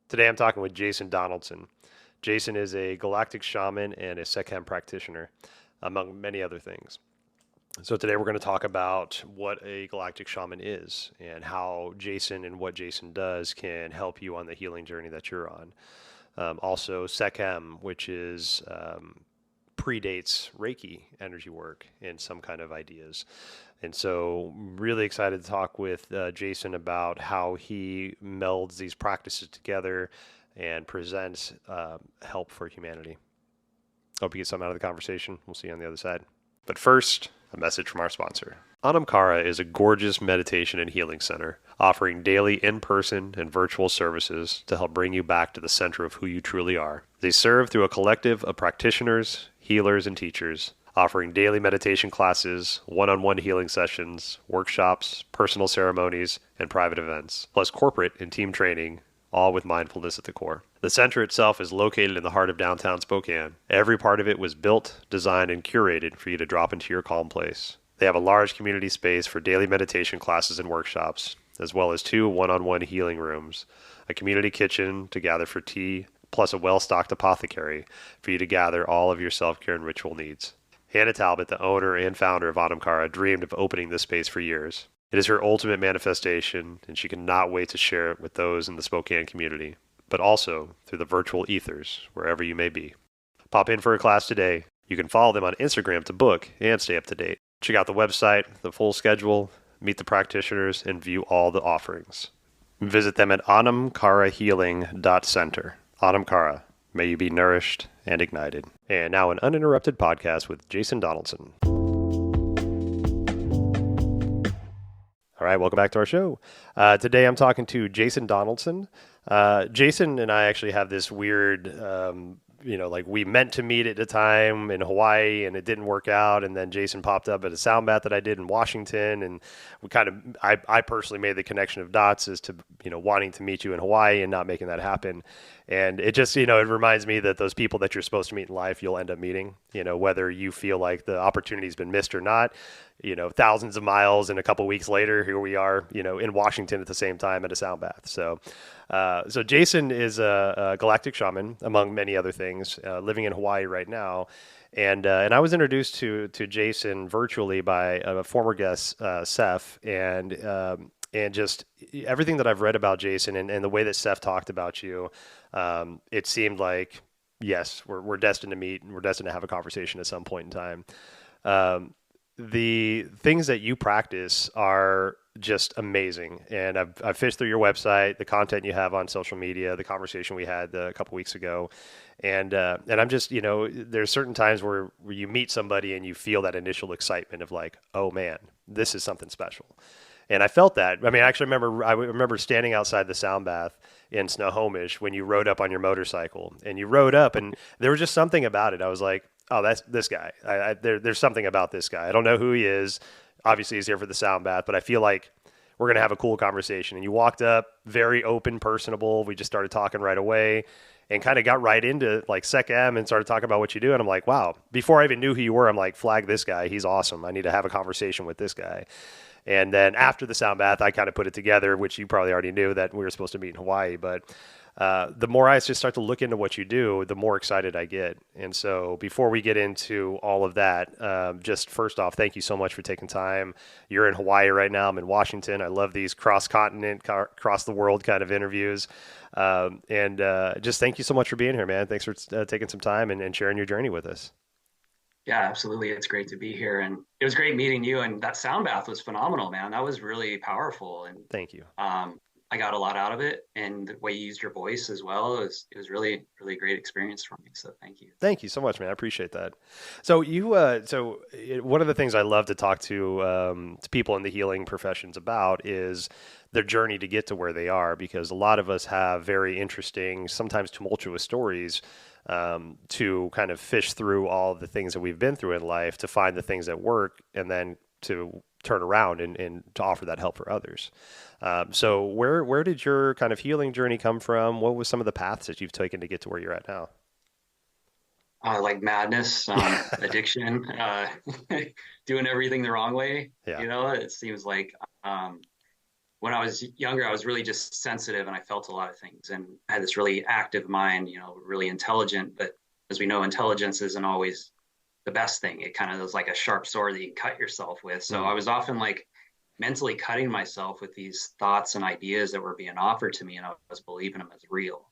Today I'm talking with Jason Donaldson. Jason is a Galactic Shaman and a Sekhem practitioner, among many other things. So today we're going to talk about what a Galactic Shaman is and how Jason and what Jason does can help you on the healing journey that you're on. Also, Sekhem, which is predates Reiki energy work and some kind of ideas. And so, really excited to talk with Jason about how he melds these practices together and presents help for humanity. Hope you get something out of the conversation. We'll see you on the other side. But first, a message from our sponsor. Anamkara is a gorgeous meditation and healing center offering daily in-person and virtual services to help bring you back to the center of who you truly are. They serve through a collective of practitioners, healers, and teachers, offering daily meditation classes, one-on-one healing sessions, workshops, personal ceremonies, and private events, plus corporate and team training, all with mindfulness at the core. The center itself is located in the heart of downtown Spokane. Every part of it was built, designed, and curated for you to drop into your calm place. They have a large community space for daily meditation classes and workshops, as well as 2 one-on-one healing rooms, a community kitchen to gather for tea, plus a well-stocked apothecary for you to gather all of your self-care and ritual needs. Hannah Talbot, the owner and founder of Anamkara, dreamed of opening this space for years. It is her ultimate manifestation, and she cannot wait to share it with those in the Spokane community, but also through the virtual ethers, wherever you may be. Pop in for a class today. You can follow them on Instagram to book and stay up to date. Check out the website, the full schedule, meet the practitioners, and view all the offerings. Visit them at anamkarahealing.center. Anamkara, may you be nourished and ignited. And now an uninterrupted podcast with Jason Donaldson. All right, welcome back to our show. Today I'm talking to Jason Donaldson. Jason and I actually have this weird, like we meant to meet at a time in Hawaii and it didn't work out. And then Jason popped up at a sound bath that I did in Washington. And we I personally made the connection of dots as to, wanting to meet you in Hawaii and not making that happen. And it just, it reminds me that those people that you're supposed to meet in life, you'll end up meeting, whether you feel like the opportunity's been missed or not. Thousands of miles and a couple of weeks later, here we are, in Washington at the same time at a sound bath. So Jason is a galactic shaman, among many other things, living in Hawaii right now. And I was introduced to Jason virtually by a former guest, Seph, and just everything that I've read about Jason and the way that Seph talked about you, it seemed like, yes, we're destined to meet and we're destined to have a conversation at some point in time. The things that you practice are just amazing. And I've fished through your website, the content you have on social media, the conversation we had a couple weeks ago. And I'm just, there's certain times where you meet somebody and you feel that initial excitement of like, oh man, this is something special. And I felt that. I mean, I remember standing outside the sound bath in Snohomish when you rode up on your motorcycle and you rode up and there was just something about it. I was like, oh, that's this guy. There's something about this guy. I don't know who he is. Obviously, he's here for the sound bath, but I feel like we're going to have a cool conversation. And you walked up, very open, personable. We just started talking right away and kind of got right into like Sekhem and started talking about what you do. And I'm like, wow, before I even knew who you were, I'm like, flag this guy. He's awesome. I need to have a conversation with this guy. And then after the sound bath, I kind of put it together, which you probably already knew that we were supposed to meet in Hawaii. But the more I just start to look into what you do, the more excited I get. And so before we get into all of that, just first off, thank you so much for taking time. You're in Hawaii right now. I'm in Washington. I love these cross-continent, cross-the-world kind of interviews. And just thank you so much for being here, man. Thanks for taking some time and sharing your journey with us. Yeah, absolutely. It's great to be here. And it was great meeting you. And that sound bath was phenomenal, man. That was really powerful. And Thank you. I got a lot out of it. And the way you used your voice as well, it was really, really great experience for me. So thank you. Thank you so much, man. I appreciate that. So one of the things I love to talk to people in the healing professions about is their journey to get to where they are, because a lot of us have very interesting, sometimes tumultuous stories to kind of fish through all the things that we've been through in life to find the things that work and then to turn around and to offer that help for others. So where did your kind of healing journey come from? What was some of the paths that you've taken to get to where you're at now? Like madness, addiction, doing everything the wrong way. Yeah. It seems like when I was younger, I was really just sensitive and I felt a lot of things. And I had this really active mind, really intelligent. But as we know, intelligence isn't always the best thing. It kind of is like a sharp sword that you can cut yourself with. So Mm. I was often like mentally cutting myself with these thoughts and ideas that were being offered to me, and I was believing them as real.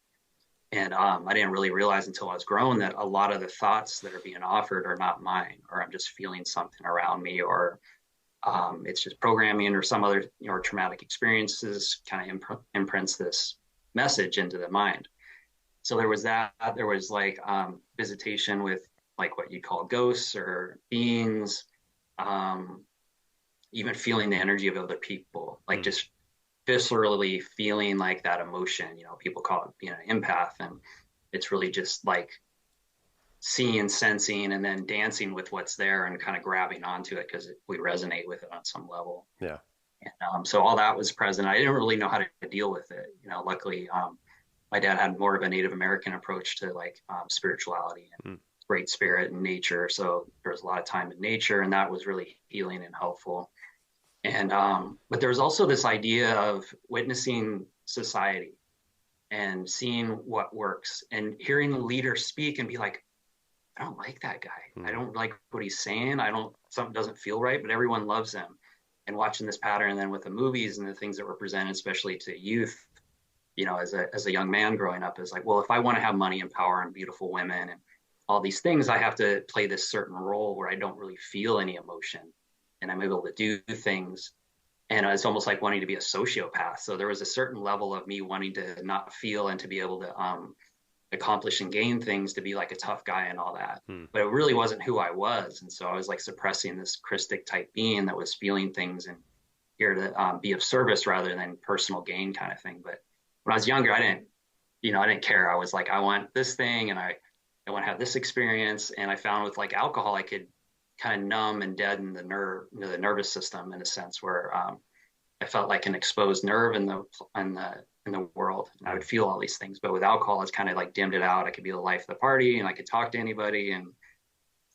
And I didn't really realize until I was grown that a lot of the thoughts that are being offered are not mine, or I'm just feeling something around me, or it's just programming or some other traumatic experiences kind of imprints this message into the mind. So there was that. There was like visitation with like what you call ghosts or beings, um, even feeling the energy of other people, like Mm. just viscerally feeling like that emotion. People call it being an empath, and it's really just like seeing, sensing, and then dancing with what's there and kind of grabbing onto it because we resonate with it on some level. Yeah. And so all that was present. I didn't really know how to deal with it. Luckily, my dad had more of a Native American approach to like spirituality and Mm. great spirit and nature. So there was a lot of time in nature, and that was really healing and helpful. And but there was also this idea of witnessing society and seeing what works and hearing the leader speak and be like, I don't like that guy. I Mm. don't like what he's saying. I don't, something doesn't feel right, but everyone loves him. And watching this pattern, and then with the movies and the things that were presented, especially to youth, as a young man growing up, is like, well, if I want to have money and power and beautiful women and all these things, I have to play this certain role where I don't really feel any emotion, and I'm able to do things. And it's almost like wanting to be a sociopath. So there was a certain level of me wanting to not feel and to be able to accomplish and gain things, to be like a tough guy and all that. Mm. But it really wasn't who I was. And so I was like suppressing this Christic type being that was feeling things and here to be of service rather than personal gain kind of thing. But when I was younger, I didn't care. I was like, I want this thing, and I want to have this experience. And I found with like alcohol, I could kind of numb and deaden the nervous system in a sense where I felt like an exposed nerve in the world, and I would feel all these things. But with alcohol, it's kind of like dimmed it out. I could be the life of the party, and I could talk to anybody, and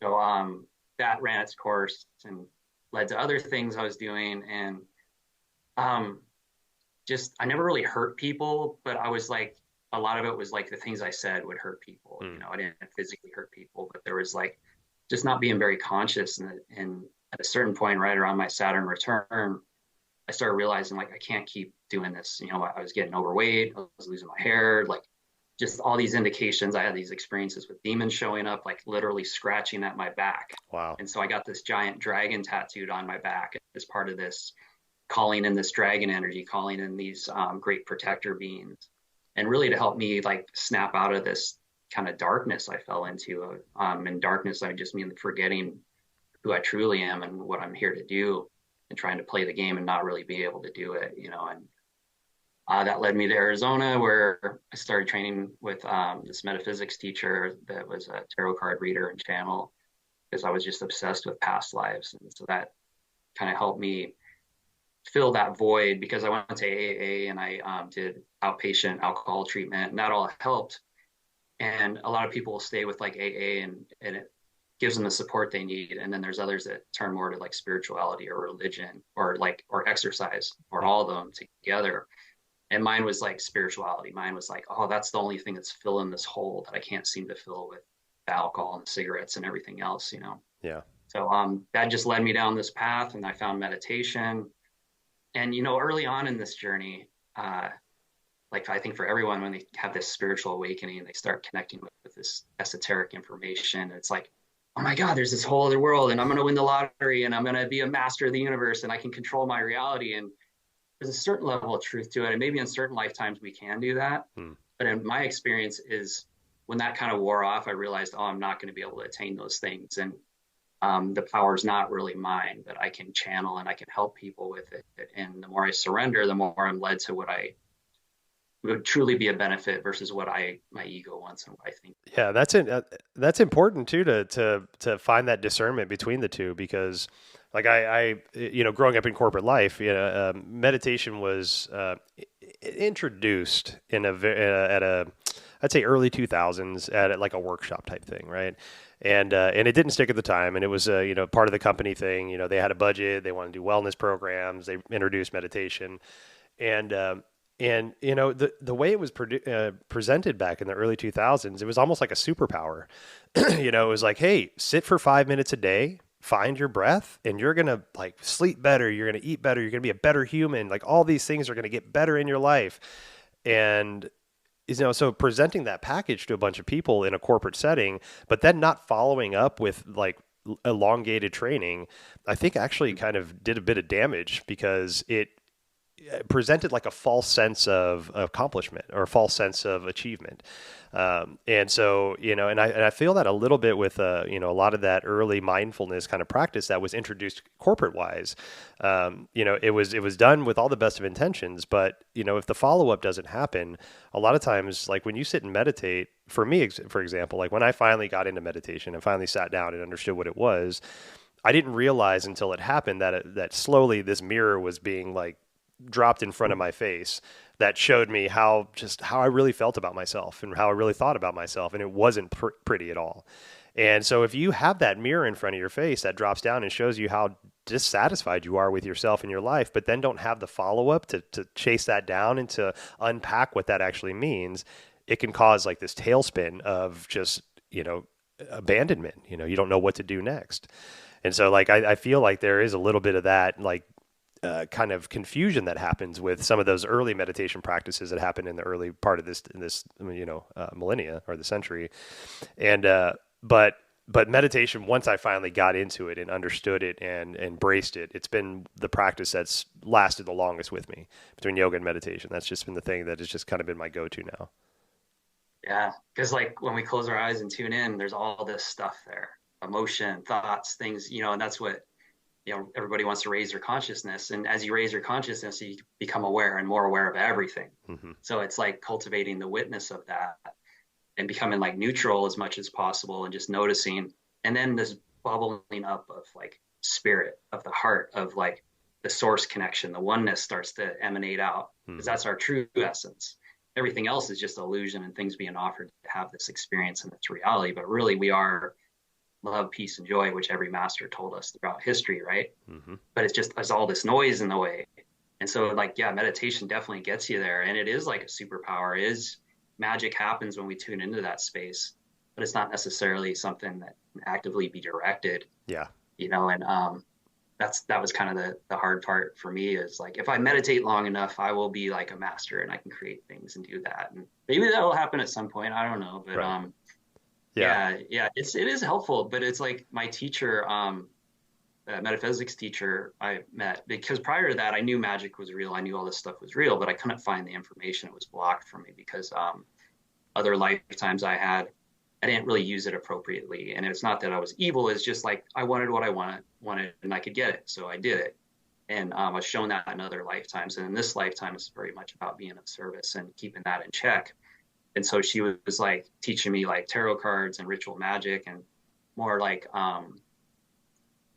so that ran its course and led to other things I was doing, and um, just I never really hurt people, but I was like a lot of it was like the things I said would hurt people. Mm. I didn't physically hurt people, but there was like just not being very conscious, and at a certain point, right around my Saturn return, I started realizing like I can't keep doing this. I was getting overweight, I was losing my hair, like just all these indications. I had these experiences with demons showing up, like literally scratching at my back. Wow. And so I got this giant dragon tattooed on my back as part of this calling in this dragon energy, calling in these great protector beings, and really to help me like snap out of this kind of darkness I fell into. In darkness, I just mean forgetting who I truly am and what I'm here to do, and trying to play the game and not really be able to do it, and that led me to Arizona, where I started training with this metaphysics teacher that was a tarot card reader and channel, because I was just obsessed with past lives. And so that kind of helped me fill that void, because I went to AA and I did outpatient alcohol treatment, and that all helped. And a lot of people will stay with like AA, and it gives them the support they need. And then there's others that turn more to like spirituality or religion or exercise, or all of them together. And mine was like spirituality. Mine was like, oh, that's the only thing that's filling this hole that I can't seem to fill with the alcohol and cigarettes and everything else. Yeah. So that just led me down this path, and I found meditation. And early on in this journey, like I think for everyone, when they have this spiritual awakening, they start connecting with this esoteric information. It's like, oh my God, there's this whole other world, and I'm going to win the lottery, and I'm going to be a master of the universe, and I can control my reality. And there's a certain level of truth to it. And maybe in certain lifetimes we can do that. Mm. But in my experience is when that kind of wore off, I realized, oh, I'm not going to be able to attain those things. And the power is not really mine, but I can channel and I can help people with it. And the more I surrender, the more I'm led to what I would truly be a benefit versus what my ego wants and what I think. Yeah, that's important too, to find that discernment between the two, because like I growing up in corporate life, meditation was introduced at a I'd say early 2000s at like a workshop type thing, right? And it didn't stick at the time, and it was part of the company thing. They had a budget, they wanted to do wellness programs, they introduced meditation. And, you know, the way it was presented back in the early 2000s, it was almost like a superpower. You know, it was like, hey, sit for 5 minutes a day, find your breath, and you're going to like sleep better. You're going to eat better. You're going to be a better human. Like all these things are going to get better in your life. And, you know, so presenting that package to a bunch of people in a corporate setting, but then not following up with like elongated training, I think actually kind of did a bit of damage because it presented like a false sense of accomplishment or a false sense of achievement. And so, you know, and I feel that a little bit with, you know, a lot of that early mindfulness kind of practice that was introduced corporate wise. You know, it was done with all the best of intentions, but, you know, if the follow-up doesn't happen, a lot of times, like when you sit and meditate, for me, for example, like when I finally got into meditation and finally sat down and understood what it was, I didn't realize until it happened that slowly this mirror was being like dropped in front of my face that showed me how I really felt about myself and how I really thought about myself. And it wasn't pretty at all. And so if you have that mirror in front of your face that drops down and shows you how dissatisfied you are with yourself and your life, but then don't have the follow-up to chase that down and to unpack what that actually means, it can cause like this tailspin of just, you know, abandonment. You know, you don't know what to do next. And so like, I feel like there is a little bit of that, like, kind of confusion that happens with some of those early meditation practices that happened in the early part of this you know, millennia or the century. And, but meditation, once I finally got into it and understood it and embraced it, it's been the practice that's lasted the longest with me between yoga and meditation. That's just been the thing that has just kind of been my go-to now. Yeah. Cause like when we close our eyes and tune in, there's all this stuff there, emotion, thoughts, things, you know, and that's what, you know, everybody wants to raise their consciousness. And as you raise your consciousness, you become aware and more aware of everything. Mm-hmm. So it's like cultivating the witness of that and becoming like neutral as much as possible and just noticing. And then this bubbling up of like spirit of the heart of like the source connection, the oneness starts to emanate out because that's our true essence. Everything else is just illusion and things being offered to have this experience and its reality. But really we are love, peace, and joy, which every master told us throughout history, right? Mm-hmm. But it's just, there's all this noise in the way. And so like, yeah, meditation definitely gets you there. And it is like a superpower. Magic happens when we tune into that space, but it's not necessarily something that can actively be directed. Yeah. You know, and that was kind of the hard part for me is like, if I meditate long enough, I will be like a master and I can create things and do that. And maybe that will happen at some point. I don't know, but right. Yeah, it is helpful, but it's like my teacher, metaphysics teacher I met, because prior to that, I knew magic was real. I knew all this stuff was real, but I couldn't find the information. It was blocked from me because other lifetimes I didn't really use it appropriately. And it's not that I was evil. It's just like I wanted what I wanted and I could get it. So I did it. And I was shown that in other lifetimes. And in this lifetime, it's very much about being of service and keeping that in check. And so she was like teaching me like tarot cards and ritual magic and more like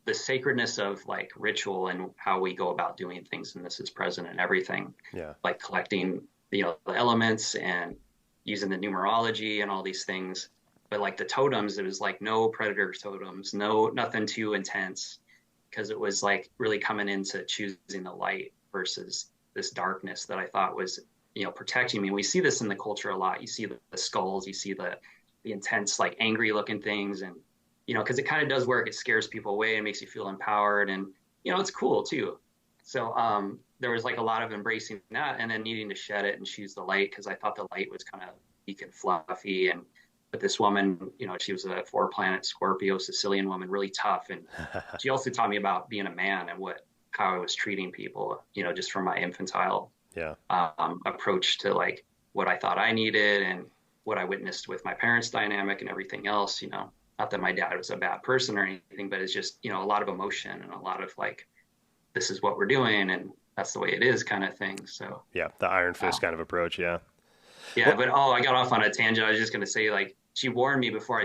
the sacredness of like ritual and how we go about doing things. And this is present in everything. Yeah. Like collecting, you know, the elements and using the numerology and all these things. But like the totems, it was like no predator totems, nothing too intense, because it was like really coming into choosing the light versus this darkness that I thought was, you know, protecting me. And we see this in the culture a lot. You see the skulls, you see the intense, like angry looking things. And, you know, cause it kind of does work. It scares people away and makes you feel empowered. And, you know, it's cool too. So there was like a lot of embracing that and then needing to shed it and choose the light. Cause I thought the light was kind of weak and fluffy. And, but this woman, you know, she was a 4-planet Scorpio, Sicilian woman, really tough. And she also taught me about being a man and how I was treating people, you know, just from my infantile approach to like what I thought I needed and what I witnessed with my parents' dynamic and everything else, you know, not that my dad was a bad person or anything, but it's just, you know, a lot of emotion and a lot of like, this is what we're doing and that's the way it is kind of thing. So yeah, the iron fist kind of approach. Yeah. Yeah. But I got off on a tangent. I was just going to say like, she warned me before I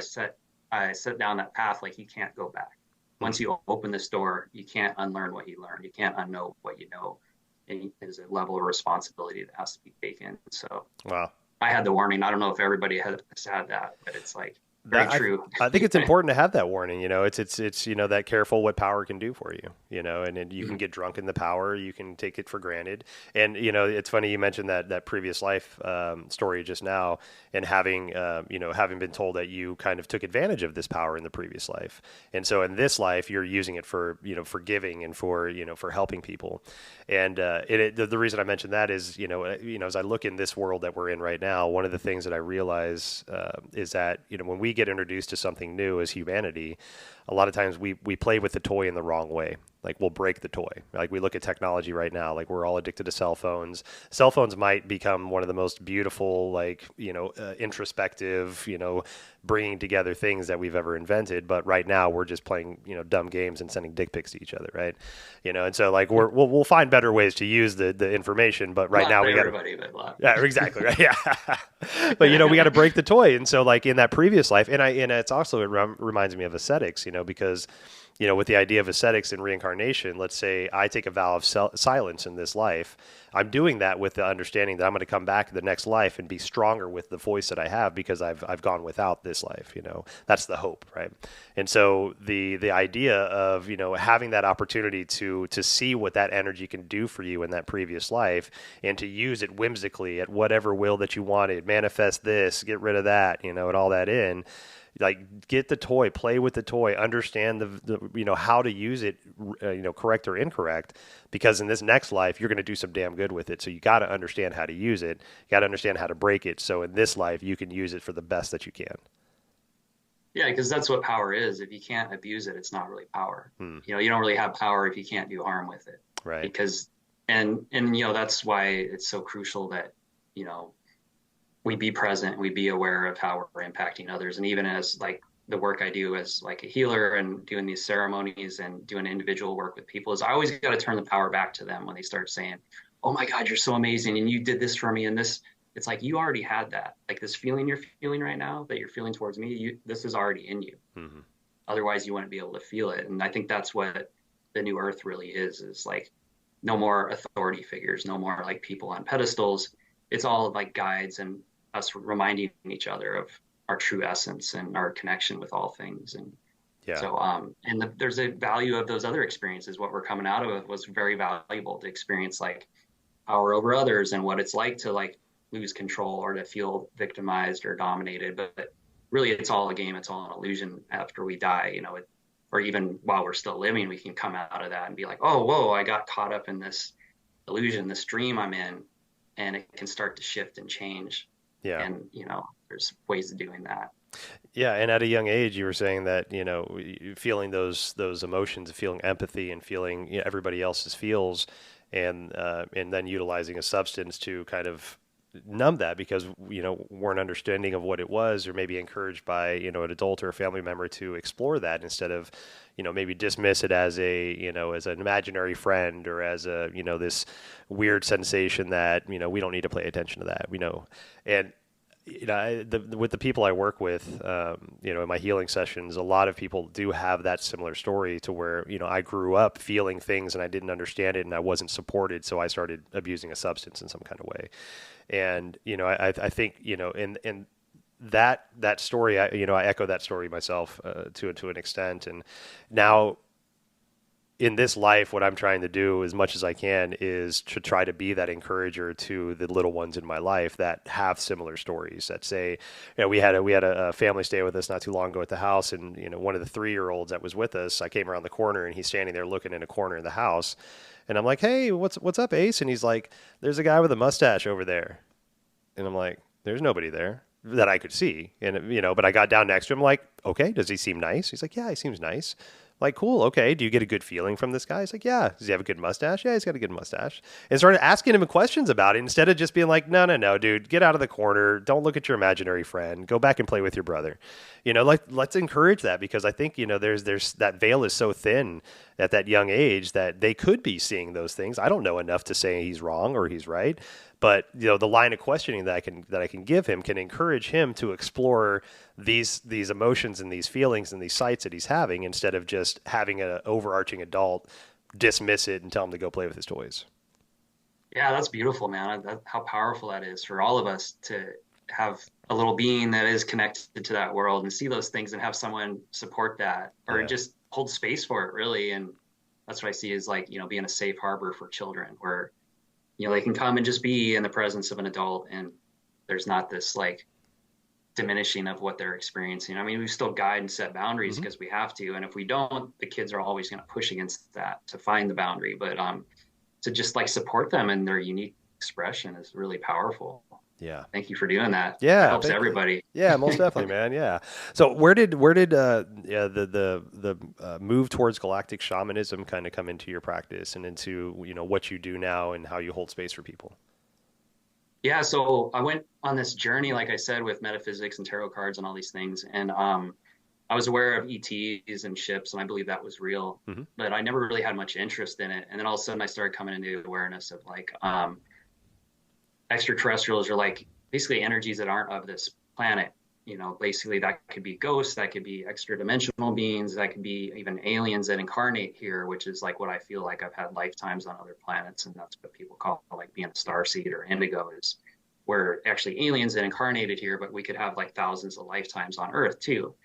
set down that path, like you can't go back. Once you open this door, you can't unlearn what you learned. You can't unknow what you know. And there's a level of responsibility that has to be taken. So wow. I had the warning. I don't know if everybody has had that, but it's like very true. I think it's important to have that warning. You know, it's you know, that careful what power can do for you. and then you can get drunk in the power, you can take it for granted. And, it's funny you mentioned that previous life story just now, and having been told that you kind of took advantage of this power in the previous life. And so in this life, you're using it for, for giving and for helping people. And the reason I mentioned that is, as I look in this world that we're in right now, one of the things that I realize is that, when we get introduced to something new as humanity, a lot of times we play with the toy in the wrong way. Like, we'll break the toy. Like, we look at technology right now, like we're all addicted to cell phones. Cell phones might become one of the most beautiful, like, introspective, bringing together things that we've ever invented. But right now we're just playing, dumb games and sending dick pics to each other. Right. And so like we'll find better ways to use the information. But right now we got yeah, exactly. Right. Yeah. But, we got to break the toy. And so like in that previous life, and it's also, it reminds me of ascetics, because with the idea of ascetics and reincarnation, let's say I take a vow of silence in this life. I'm doing that with the understanding that I'm going to come back in the next life and be stronger with the voice that I have because I've gone without this life. That's the hope, right? And so the idea of having that opportunity to see what that energy can do for you in that previous life, and to use it whimsically at whatever will that you wanted, manifest this, get rid of that, and all that in. Like, get the toy, play with the toy, understand the how to use it, correct or incorrect, because in this next life, you're going to do some damn good with it. So you got to understand how to use it. You got to understand how to break it. So in this life, you can use it for the best that you can. Yeah, because that's what power is. If you can't abuse it, it's not really power. You don't really have power if you can't do harm with it. Right. Because, and that's why it's so crucial that, we be present, we be aware of how we're impacting others. And even as like the work I do as like a healer and doing these ceremonies and doing individual work with people, is I always got to turn the power back to them when they start saying, oh my God, you're so amazing. And you did this for me. And this, it's like, you already had that. Like, this feeling you're feeling right now that you're feeling towards me, this is already in you. Mm-hmm. Otherwise you wouldn't be able to feel it. And I think that's what the new earth really is like, no more authority figures, no more like people on pedestals. It's all like guides and us reminding each other of our true essence and our connection with all things. And so, there's a value of those other experiences. What we're coming out of was very valuable to experience, like power over others and what it's like to like lose control or to feel victimized or dominated. But really, it's all a game. It's all an illusion after we die, or even while we're still living, we can come out of that and be like, oh, whoa, I got caught up in this illusion, this dream I'm in, and it can start to shift and change. Yeah. And, there's ways of doing that. Yeah. And at a young age, you were saying that, feeling those emotions, feeling empathy and feeling everybody else's feels, and then utilizing a substance to kind of numb that because, weren't understanding of what it was, or maybe encouraged by, an adult or a family member to explore that instead of, maybe dismiss it as as an imaginary friend, or as a, this weird sensation that, we don't need to pay attention to that, and, with the people I work with, in my healing sessions, a lot of people do have that similar story to where, I grew up feeling things and I didn't understand it and I wasn't supported. So I started abusing a substance in some kind of way. And, I think, in that story, I echo that story myself, to an extent. And now in this life, what I'm trying to do as much as I can is to try to be that encourager to the little ones in my life that have similar stories that say, we had a family stay with us not too long ago at the house. And, one of the 3-year-olds that was with us, I came around the corner and he's standing there looking in a corner of the house. And I'm like, hey, what's up, Ace? And he's like, there's a guy with a mustache over there. And I'm like, there's nobody there that I could see. And, but I got down next to him like, okay, does he seem nice? He's like, yeah, he seems nice. Like, cool. Okay. Do you get a good feeling from this guy? He's like, yeah. Does he have a good mustache? Yeah, he's got a good mustache. And started asking him questions about it instead of just being like, no, dude, get out of the corner. Don't look at your imaginary friend. Go back and play with your brother. Let's encourage that, because I think, there's that veil is so thin at that young age that they could be seeing those things. I don't know enough to say he's wrong or he's right. But the line of questioning that I can give him can encourage him to explore these emotions and these feelings and these sights that he's having, instead of just having an overarching adult dismiss it and tell him to go play with his toys. Yeah, that's beautiful, man. How powerful that is for all of us to have a little being that is connected to that world and see those things and have someone support that, or just hold space for it, really. And that's what I see as like, being a safe harbor for children where, they can come and just be in the presence of an adult, and there's not this like diminishing of what they're experiencing. I mean, we still guide and set boundaries Mm-hmm. because we have to. And if we don't, the kids are always going to push against that to find the boundary. But to just like support them in their unique expression is really powerful. Yeah. Thank you for doing that. It Yeah. helps everybody. Yeah, most definitely, man. Yeah. So where did yeah, the move towards galactic shamanism kind of come into your practice and into, what you do now and how you hold space for people? Yeah, so I went on this journey, like I said, with metaphysics and tarot cards and all these things. And I was aware of ETs and ships, and I believe that was real, Mm-hmm. but I never really had much interest in it. And then all of a sudden I started coming into awareness of like extraterrestrials are like basically energies that aren't of this planet. Basically that could be ghosts, that could be extra dimensional beings, that could be even aliens that incarnate here, which is like what I feel like I've had lifetimes on other planets. And that's what people call like being a starseed or indigo, is where actually aliens that incarnated here, but we could have like thousands of lifetimes on Earth too.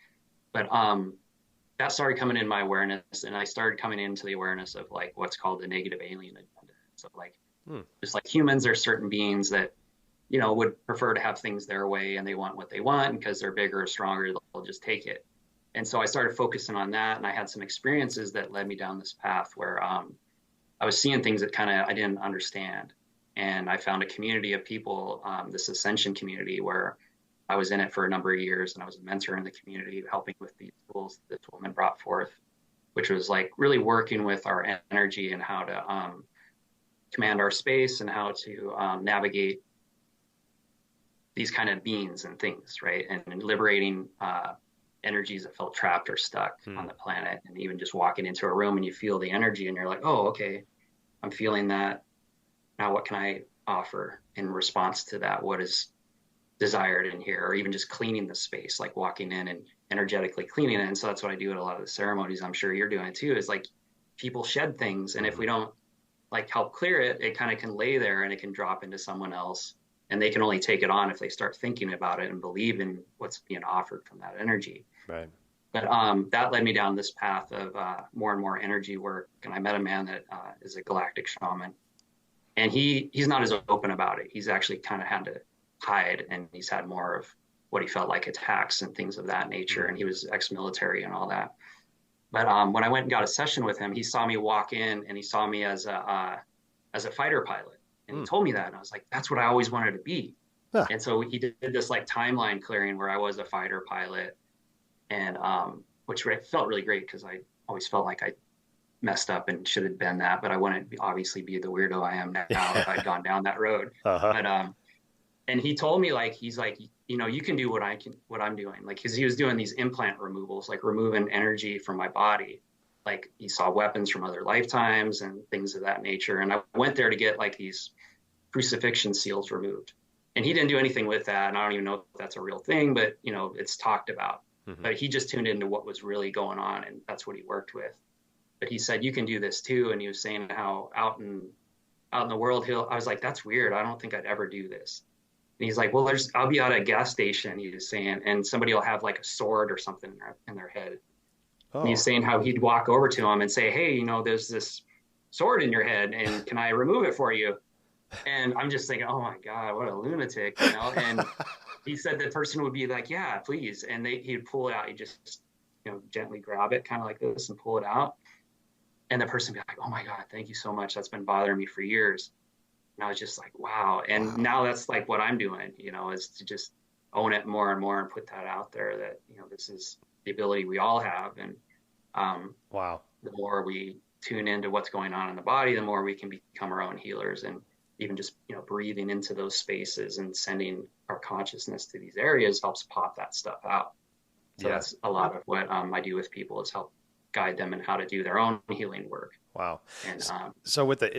But that started coming in my awareness, and I started coming into the awareness of like what's called the negative alien agenda. So like just like humans, there's certain beings that would prefer to have things their way, and they want what they want, and because they're bigger or stronger, they'll just take it. And so I started focusing on that, and I had some experiences that led me down this path where I was seeing things that kind of I didn't understand. And I found a community of people, this ascension community, where I was in it for a number of years, and I was a mentor in the community, helping with these tools this woman brought forth, which was like really working with our energy and how to command our space and how to navigate these kind of beings and things, right? And liberating energies that felt trapped or stuck on the planet. And even just walking into a room and you feel the energy and you're like, oh, okay, I'm feeling that. Now what can I offer in response to that? What is desired in here? Or even just cleaning the space, like walking in and energetically cleaning it. And so that's what I do at a lot of the ceremonies. I'm sure you're doing it too, is like people shed things. And if we don't like help clear it, it kind of can lay there and it can drop into someone else. And they can only take it on if they start thinking about it and believe in what's being offered from that energy. Right. But that led me down this path of more and more energy work. And I met a man that is a galactic shaman. And he's not as open about it. He's actually kind of had to hide, and he's had more of what he felt like attacks and things of that nature. And he was ex-military and all that. But when I went and got a session with him, he saw me walk in, and he saw me as a fighter pilot. And he told me that, and I was like, that's what I always wanted to be. Huh. And so he did this like timeline clearing where I was a fighter pilot, and which felt really great because I always felt like I messed up and should have been that, but I wouldn't obviously be the weirdo I am now if I'd gone down that road. But and he told me like, he's like, you can do what I'm doing, like, because he was doing these implant removals, like removing energy from my body. Like he saw weapons from other lifetimes and things of that nature. And I went there to get like these crucifixion seals removed. And he didn't do anything with that. And I don't even know if that's a real thing, but it's talked about. But he just tuned into what was really going on, and that's what he worked with. But he said, you can do this too. And he was saying how out in the world, I was like, that's weird. I don't think I'd ever do this. And he's like, well, I'll be at a gas station, he was saying, and somebody will have like a sword or something in their head. Oh. And he's saying how he'd walk over to him and say, hey, there's this sword in your head, and can I remove it for you? And I'm just thinking, oh my God, what a lunatic, And he said the person would be like, yeah, please. And he'd pull it out. He'd just, gently grab it kind of like this and pull it out. And the person would be like, oh my God, thank you so much. That's been bothering me for years. And I was just like, wow. And now that's like what I'm doing, is to just own it more and more and put that out there that, this is the ability we all have. And wow, the more we tune into what's going on in the body, the more we can become our own healers. And even just, breathing into those spaces and sending our consciousness to these areas helps pop that stuff out. So that's a lot of what I do with people, is help guide them in how to do their own healing work. Wow. And so with with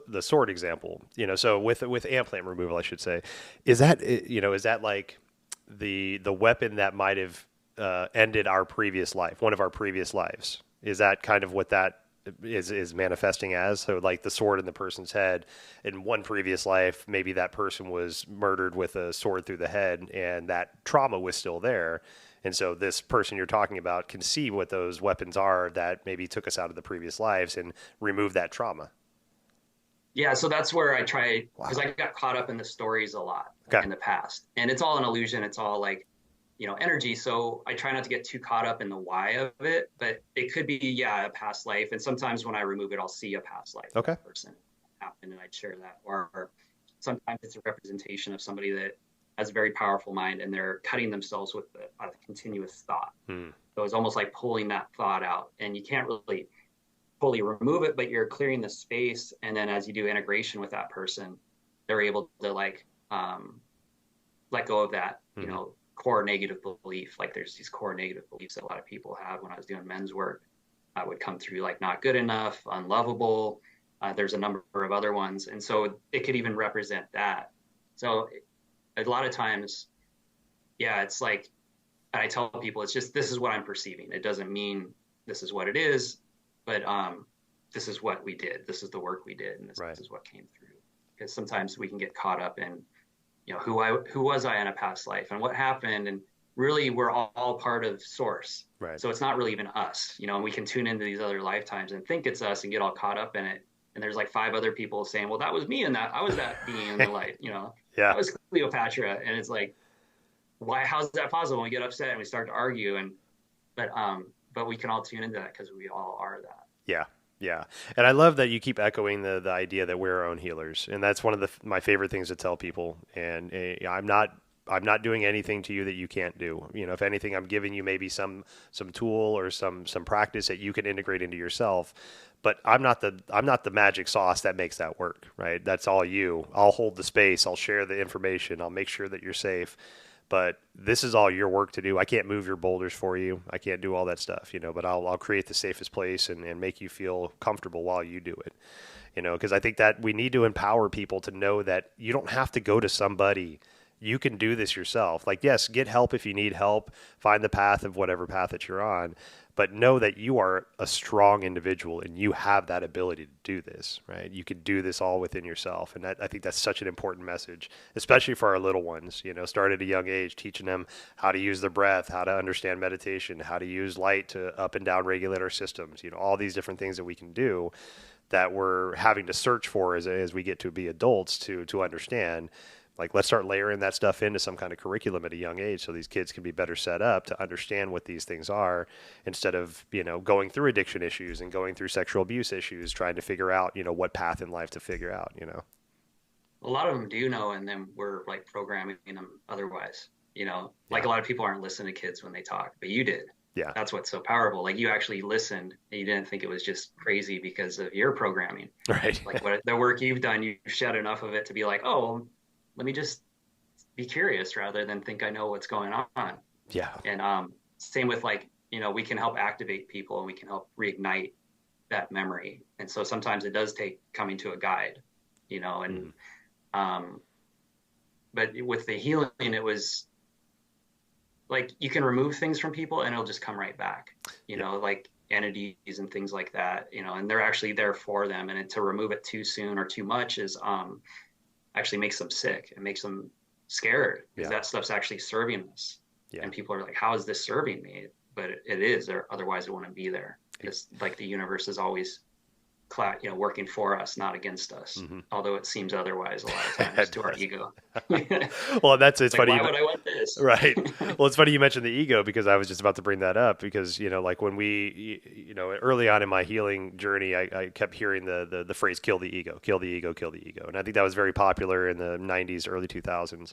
the sword example, so with implant removal, I should say, is that like the weapon that might have ended our previous life, one of our previous lives? Is that kind of what that is manifesting as. So like the sword in the person's head, in one previous life, maybe that person was murdered with a sword through the head, and that trauma was still there. And so this person you're talking about can see what those weapons are that maybe took us out of the previous lives and remove that trauma. Yeah, so that's where I try, because Wow. I got caught up in the stories a lot Okay. in the past, and it's all an illusion. It's all like, energy. So I try not to get too caught up in the why of it, but it could be, yeah, a past life. And sometimes when I remove it, I'll see a past life of Okay. that person happen, and I'd share that. Or sometimes it's a representation of somebody that has a very powerful mind, and they're cutting themselves with a continuous thought. Hmm. So it's almost like pulling that thought out, and you can't really fully remove it, but you're clearing the space. And then as you do integration with that person, they're able to let go of that, Hmm. core negative belief. Like there's these core negative beliefs that a lot of people have. When I was doing men's work, I would come through like not good enough, unlovable. There's a number of other ones. And so it could even represent that. So a lot of times, yeah, it's like, I tell people, it's just, this is what I'm perceiving. It doesn't mean this is what it is, but this is what we did. This is the work we did, and this Right. is what came through. Because sometimes we can get caught up in, who was I in a past life and what happened, and really we're all part of source. Right. So it's not really even us, and we can tune into these other lifetimes and think it's us and get all caught up in it. And there's like 5 other people saying, well, that was me, and that I was that being in the life, Yeah. that was Cleopatra. And it's like, why, how's that possible? And we get upset and we start to argue, but we can all tune into that because we all are that. Yeah. Yeah. And I love that you keep echoing the idea that we're our own healers. And that's one of my favorite things to tell people. And I'm not doing anything to you that you can't do. If anything, I'm giving you maybe some tool or some practice that you can integrate into yourself. But I'm not the magic sauce that makes that work, right? That's all you. I'll hold the space. I'll share the information. I'll make sure that you're safe. But this is all your work to do. I can't move your boulders for you. I can't do all that stuff, but I'll create the safest place and make you feel comfortable while you do it, because I think that we need to empower people to know that you don't have to go to somebody. You can do this yourself. Like, yes, get help if you need help, find the path of whatever path that you're on, but know that you are a strong individual and you have that ability to do this, right? You can do this all within yourself. And I think that's such an important message, especially for our little ones, start at a young age, teaching them how to use their breath, how to understand meditation, how to use light to up and down regulate our systems, all these different things that we can do that we're having to search for as we get to be adults to understand. Like, let's start layering that stuff into some kind of curriculum at a young age so these kids can be better set up to understand what these things are instead of, going through addiction issues and going through sexual abuse issues, trying to figure out, what path in life to figure out. A lot of them do know, and then we're like programming them otherwise. Like Yeah. a lot of people aren't listening to kids when they talk, but you did. Yeah. That's what's so powerful. Like you actually listened, and you didn't think it was just crazy because of your programming. Right. Like what the work you've done, you've shed enough of it to be like, oh, let me just be curious rather than think I know what's going on. Yeah. And same with like, we can help activate people and we can help reignite that memory. And so sometimes it does take coming to a guide, and but with the healing, it was like you can remove things from people and it'll just come right back, like entities and things like that, and they're actually there for them. And to remove it too soon or too much is actually makes them sick. It makes them scared because Yeah. that stuff's actually serving us. Yeah. And people are like, how is this serving me? But it is, or otherwise it wouldn't be there. It's like the universe is always working for us, not against us. Mm-hmm. Although it seems otherwise a lot of times to our ego. Well, it's Like, funny. why would I want this? Right. Well, it's funny you mentioned the ego because I was just about to bring that up because, like when early on in my healing journey, I kept hearing the phrase, kill the ego, kill the ego, kill the ego. And I think that was very popular in the 90s, early 2000s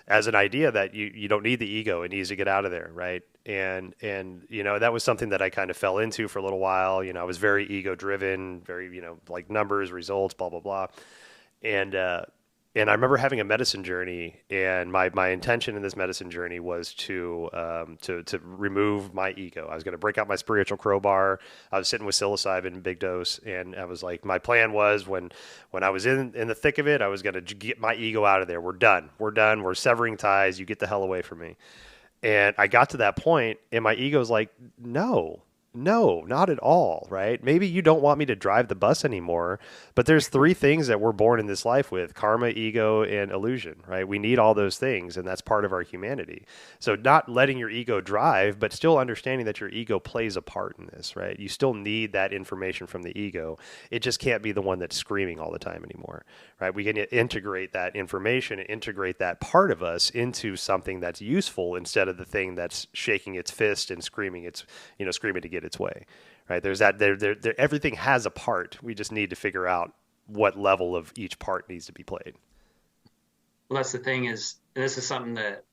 as an idea that you don't need the ego. It needs to get out of there. Right. And that was something that I kind of fell into for a little while. I was very ego driven, very, like numbers, results, blah, blah, blah. And I remember having a medicine journey, and my intention in this medicine journey was to remove my ego. I was going to break out my spiritual crowbar. I was sitting with psilocybin in big dose, and I was like, my plan was when I was in the thick of it, I was going to get my ego out of there. We're done. We're severing ties. You get the hell away from me. And I got to that point, and my ego's like, no, No, not at all, right? Maybe you don't want me to drive the bus anymore, but there's three things that we're born in this life with: karma, ego, and illusion, right? We need all those things, and that's part of our humanity. So not letting your ego drive, but still understanding that your ego plays a part in this, right? You still need that information from the ego. It just can't be the one that's screaming all the time anymore, right? We can integrate that information and integrate that part of us into something that's useful instead of the thing that's shaking its fist and screaming screaming to get its way, right? There's that there everything has a part. We just need to figure out what level of each part needs to be played. Well, that's the thing is, and this is something that,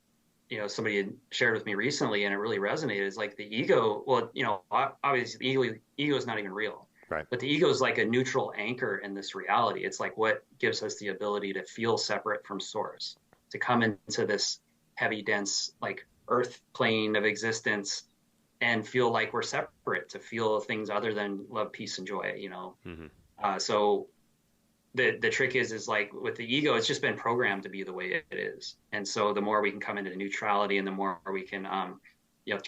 somebody had shared with me recently and it really resonated, is like the ego, well, obviously the ego is not even real. Right. But the ego is like a neutral anchor in this reality. It's like what gives us the ability to feel separate from source, to come into this heavy, dense, like earth plane of existence and feel like we're separate, to feel things other than love, peace, and joy, So the trick is like with the ego, it's just been programmed to be the way it is. And so the more we can come into neutrality and the more we can,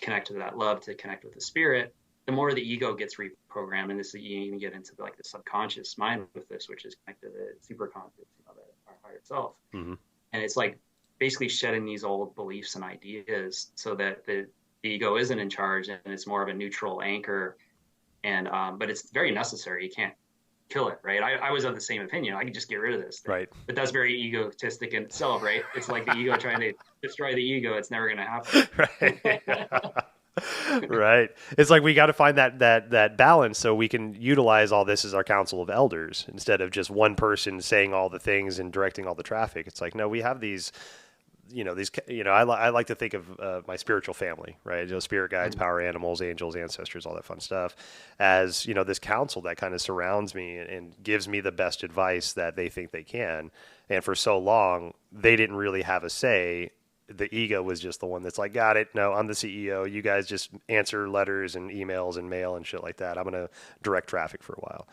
connect to that love, to connect with the spirit, the more the ego gets reprogrammed. And this is, you even get into like the subconscious mind with this, which is connected to the superconscious, our higher self. Mm-hmm. And it's like basically shedding these old beliefs and ideas so that the ego isn't in charge and it's more of a neutral anchor. And but it's very necessary. You can't kill it, right? I was of the same opinion. I could just get rid of this thing. Right. But that's very egotistic in itself, right? It's like the ego trying to destroy the ego. It's never going to happen. Right. Right. It's like we got to find that balance so we can utilize all this as our council of elders instead of just one person saying all the things and directing all the traffic. It's like, no, we have these. I like to think of my spiritual family, right? Spirit guides, power animals, angels, ancestors, all that fun stuff, as this council that kind of surrounds me and gives me the best advice that they think they can. And for so long, they didn't really have a say. The ego was just the one that's like, got it. No, I'm the CEO. You guys just answer letters and emails and mail and shit like that. I'm going to direct traffic for a while.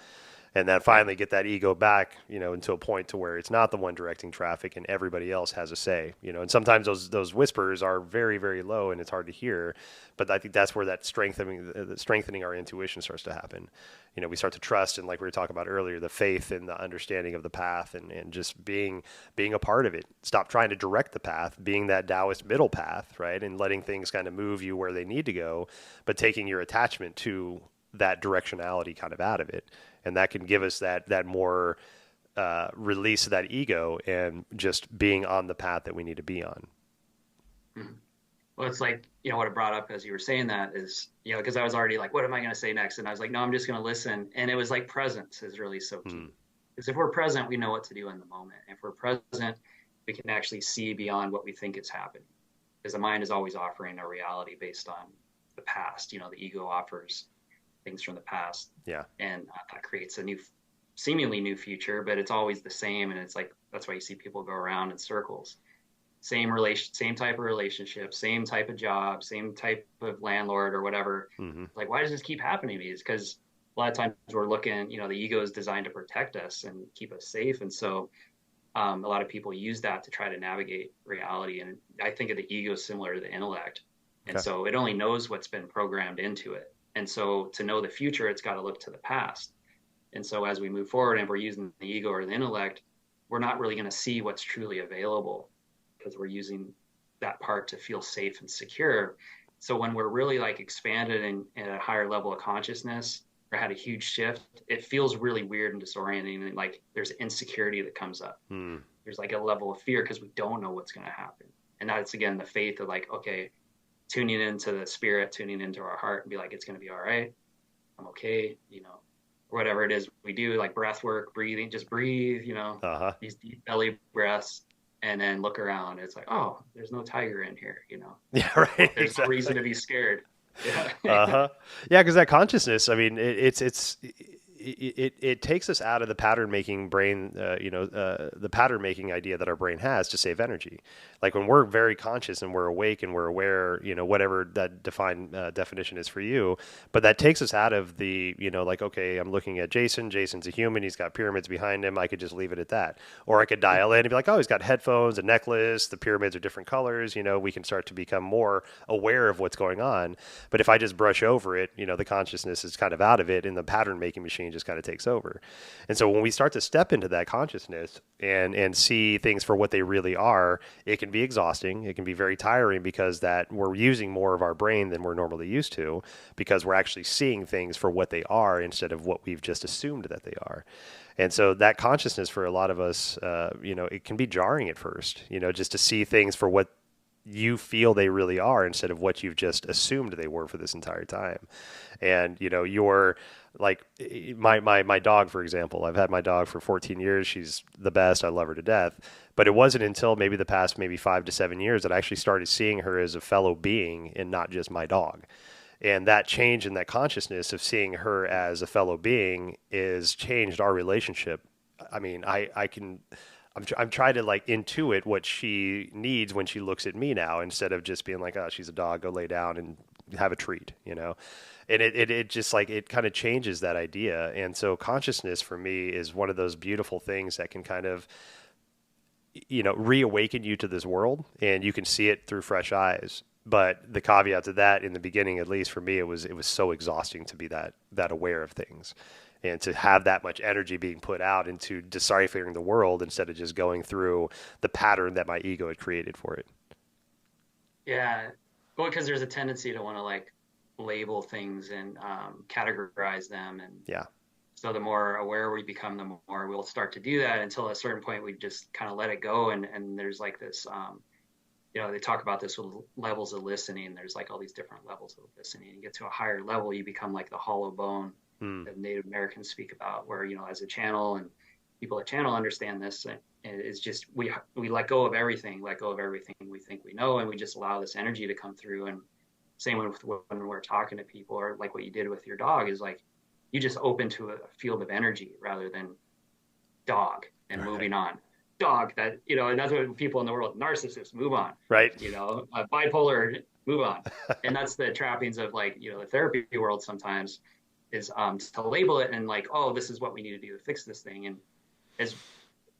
And then finally get that ego back, into a point to where it's not the one directing traffic and everybody else has a say, and sometimes those whispers are very, very low and it's hard to hear, but I think that's where that strengthening our intuition starts to happen. We start to trust, and like we were talking about earlier, the faith and the understanding of the path and just being a part of it. Stop trying to direct the path, being that Taoist middle path, right? And letting things kind of move you where they need to go, but taking your attachment to that directionality kind of out of it. And that can give us that more release of that ego and just being on the path that we need to be on. Mm-hmm. Well, it's like, what it brought up as you were saying that is, because I was already like, what am I going to say next? And I was like, no, I'm just going to listen. And it was like presence is really so key. Because if we're present, we know what to do in the moment. If we're present, we can actually see beyond what we think is happening. Because the mind is always offering a reality based on the past. The ego offers things from the past. Yeah. And that creates a seemingly new future, but it's always the same. And it's like, that's why you see people go around in circles. Same type of relationship, same type of job, same type of landlord or whatever. Mm-hmm. Like, why does this keep happening to me? It's because a lot of times we're looking, the ego is designed to protect us and keep us safe. And so a lot of people use that to try to navigate reality. And I think of the ego similar to the intellect. And so it only knows what's been programmed into it. And so to know the future, it's got to look to the past. And so as we move forward and we're using the ego or the intellect, we're not really going to see what's truly available because we're using that part to feel safe and secure. So when we're really like expanded and at a higher level of consciousness or had a huge shift, it feels really weird and disorienting. And like there's insecurity that comes up. There's like a level of fear because we don't know what's going to happen. And that's, again, the faith of like, okay, tuning into the spirit, tuning into our heart and be like, it's going to be all right. I'm okay. Or whatever it is we do, like breath work, breathing, just breathe, these deep belly breaths, and then look around. It's like, oh, there's no tiger in here, Yeah, right. There's no reason to be scared. Yeah. Yeah, because that consciousness, I mean, it's it takes us out of the pattern making brain, the pattern making idea that our brain has to save energy. Like when we're very conscious and we're awake and we're aware, whatever that definition is for you, but that takes us out of the, like, okay, I'm looking at Jason. Jason's a human. He's got pyramids behind him. I could just leave it at that. Or I could dial in and be like, oh, he's got headphones, a necklace. The pyramids are different colors. We can start to become more aware of what's going on. But if I just brush over it, the consciousness is kind of out of it and the pattern making machine just kind of takes over. And so when we start to step into that consciousness and see things for what they really are, it can be exhausting. It can be very tiring because that we're using more of our brain than we're normally used to, because we're actually seeing things for what they are instead of what we've just assumed that they are. And so that consciousness for a lot of us, it can be jarring at first, just to see things for what you feel they really are instead of what you've just assumed they were for this entire time. And, you're like my dog, for example. I've had my dog for 14 years. She's the best. I love her to death. But it wasn't until maybe the past 5 to 7 years that I actually started seeing her as a fellow being and not just my dog. And that change in that consciousness of seeing her as a fellow being is changed our relationship. I mean, I'm trying to like intuit what she needs when she looks at me now, instead of just being like, oh, she's a dog, go lay down and have a treat, And it just like, it kind of changes that idea. And so consciousness for me is one of those beautiful things that can kind of, reawaken you to this world, and you can see it through fresh eyes. But the caveat to that, in the beginning, at least for me, it was so exhausting to be that aware of things, and to have that much energy being put out into deciphering the world instead of just going through the pattern that my ego had created for it. Yeah. Well, because there's a tendency to want to like label things and categorize them. And yeah. So the more aware we become, the more we'll start to do that, until at a certain point we just kind of let it go. And there's like this, they talk about this with levels of listening. There's like all these different levels of listening. You get to a higher level, you become like the hollow bone that Native Americans speak about, where, as a channel, and people at channel understand this, and it's just, we let go of everything we think we know, and we just allow this energy to come through. And same with when we're talking to people, or like what you did with your dog, is like, you just open to a field of energy rather than dog and moving on. Dog, that, and that's what people in the world, narcissists, move on. Right. Bipolar, move on. And that's the trappings of like, the therapy world sometimes, is to label it and like, oh, this is what we need to do to fix this thing.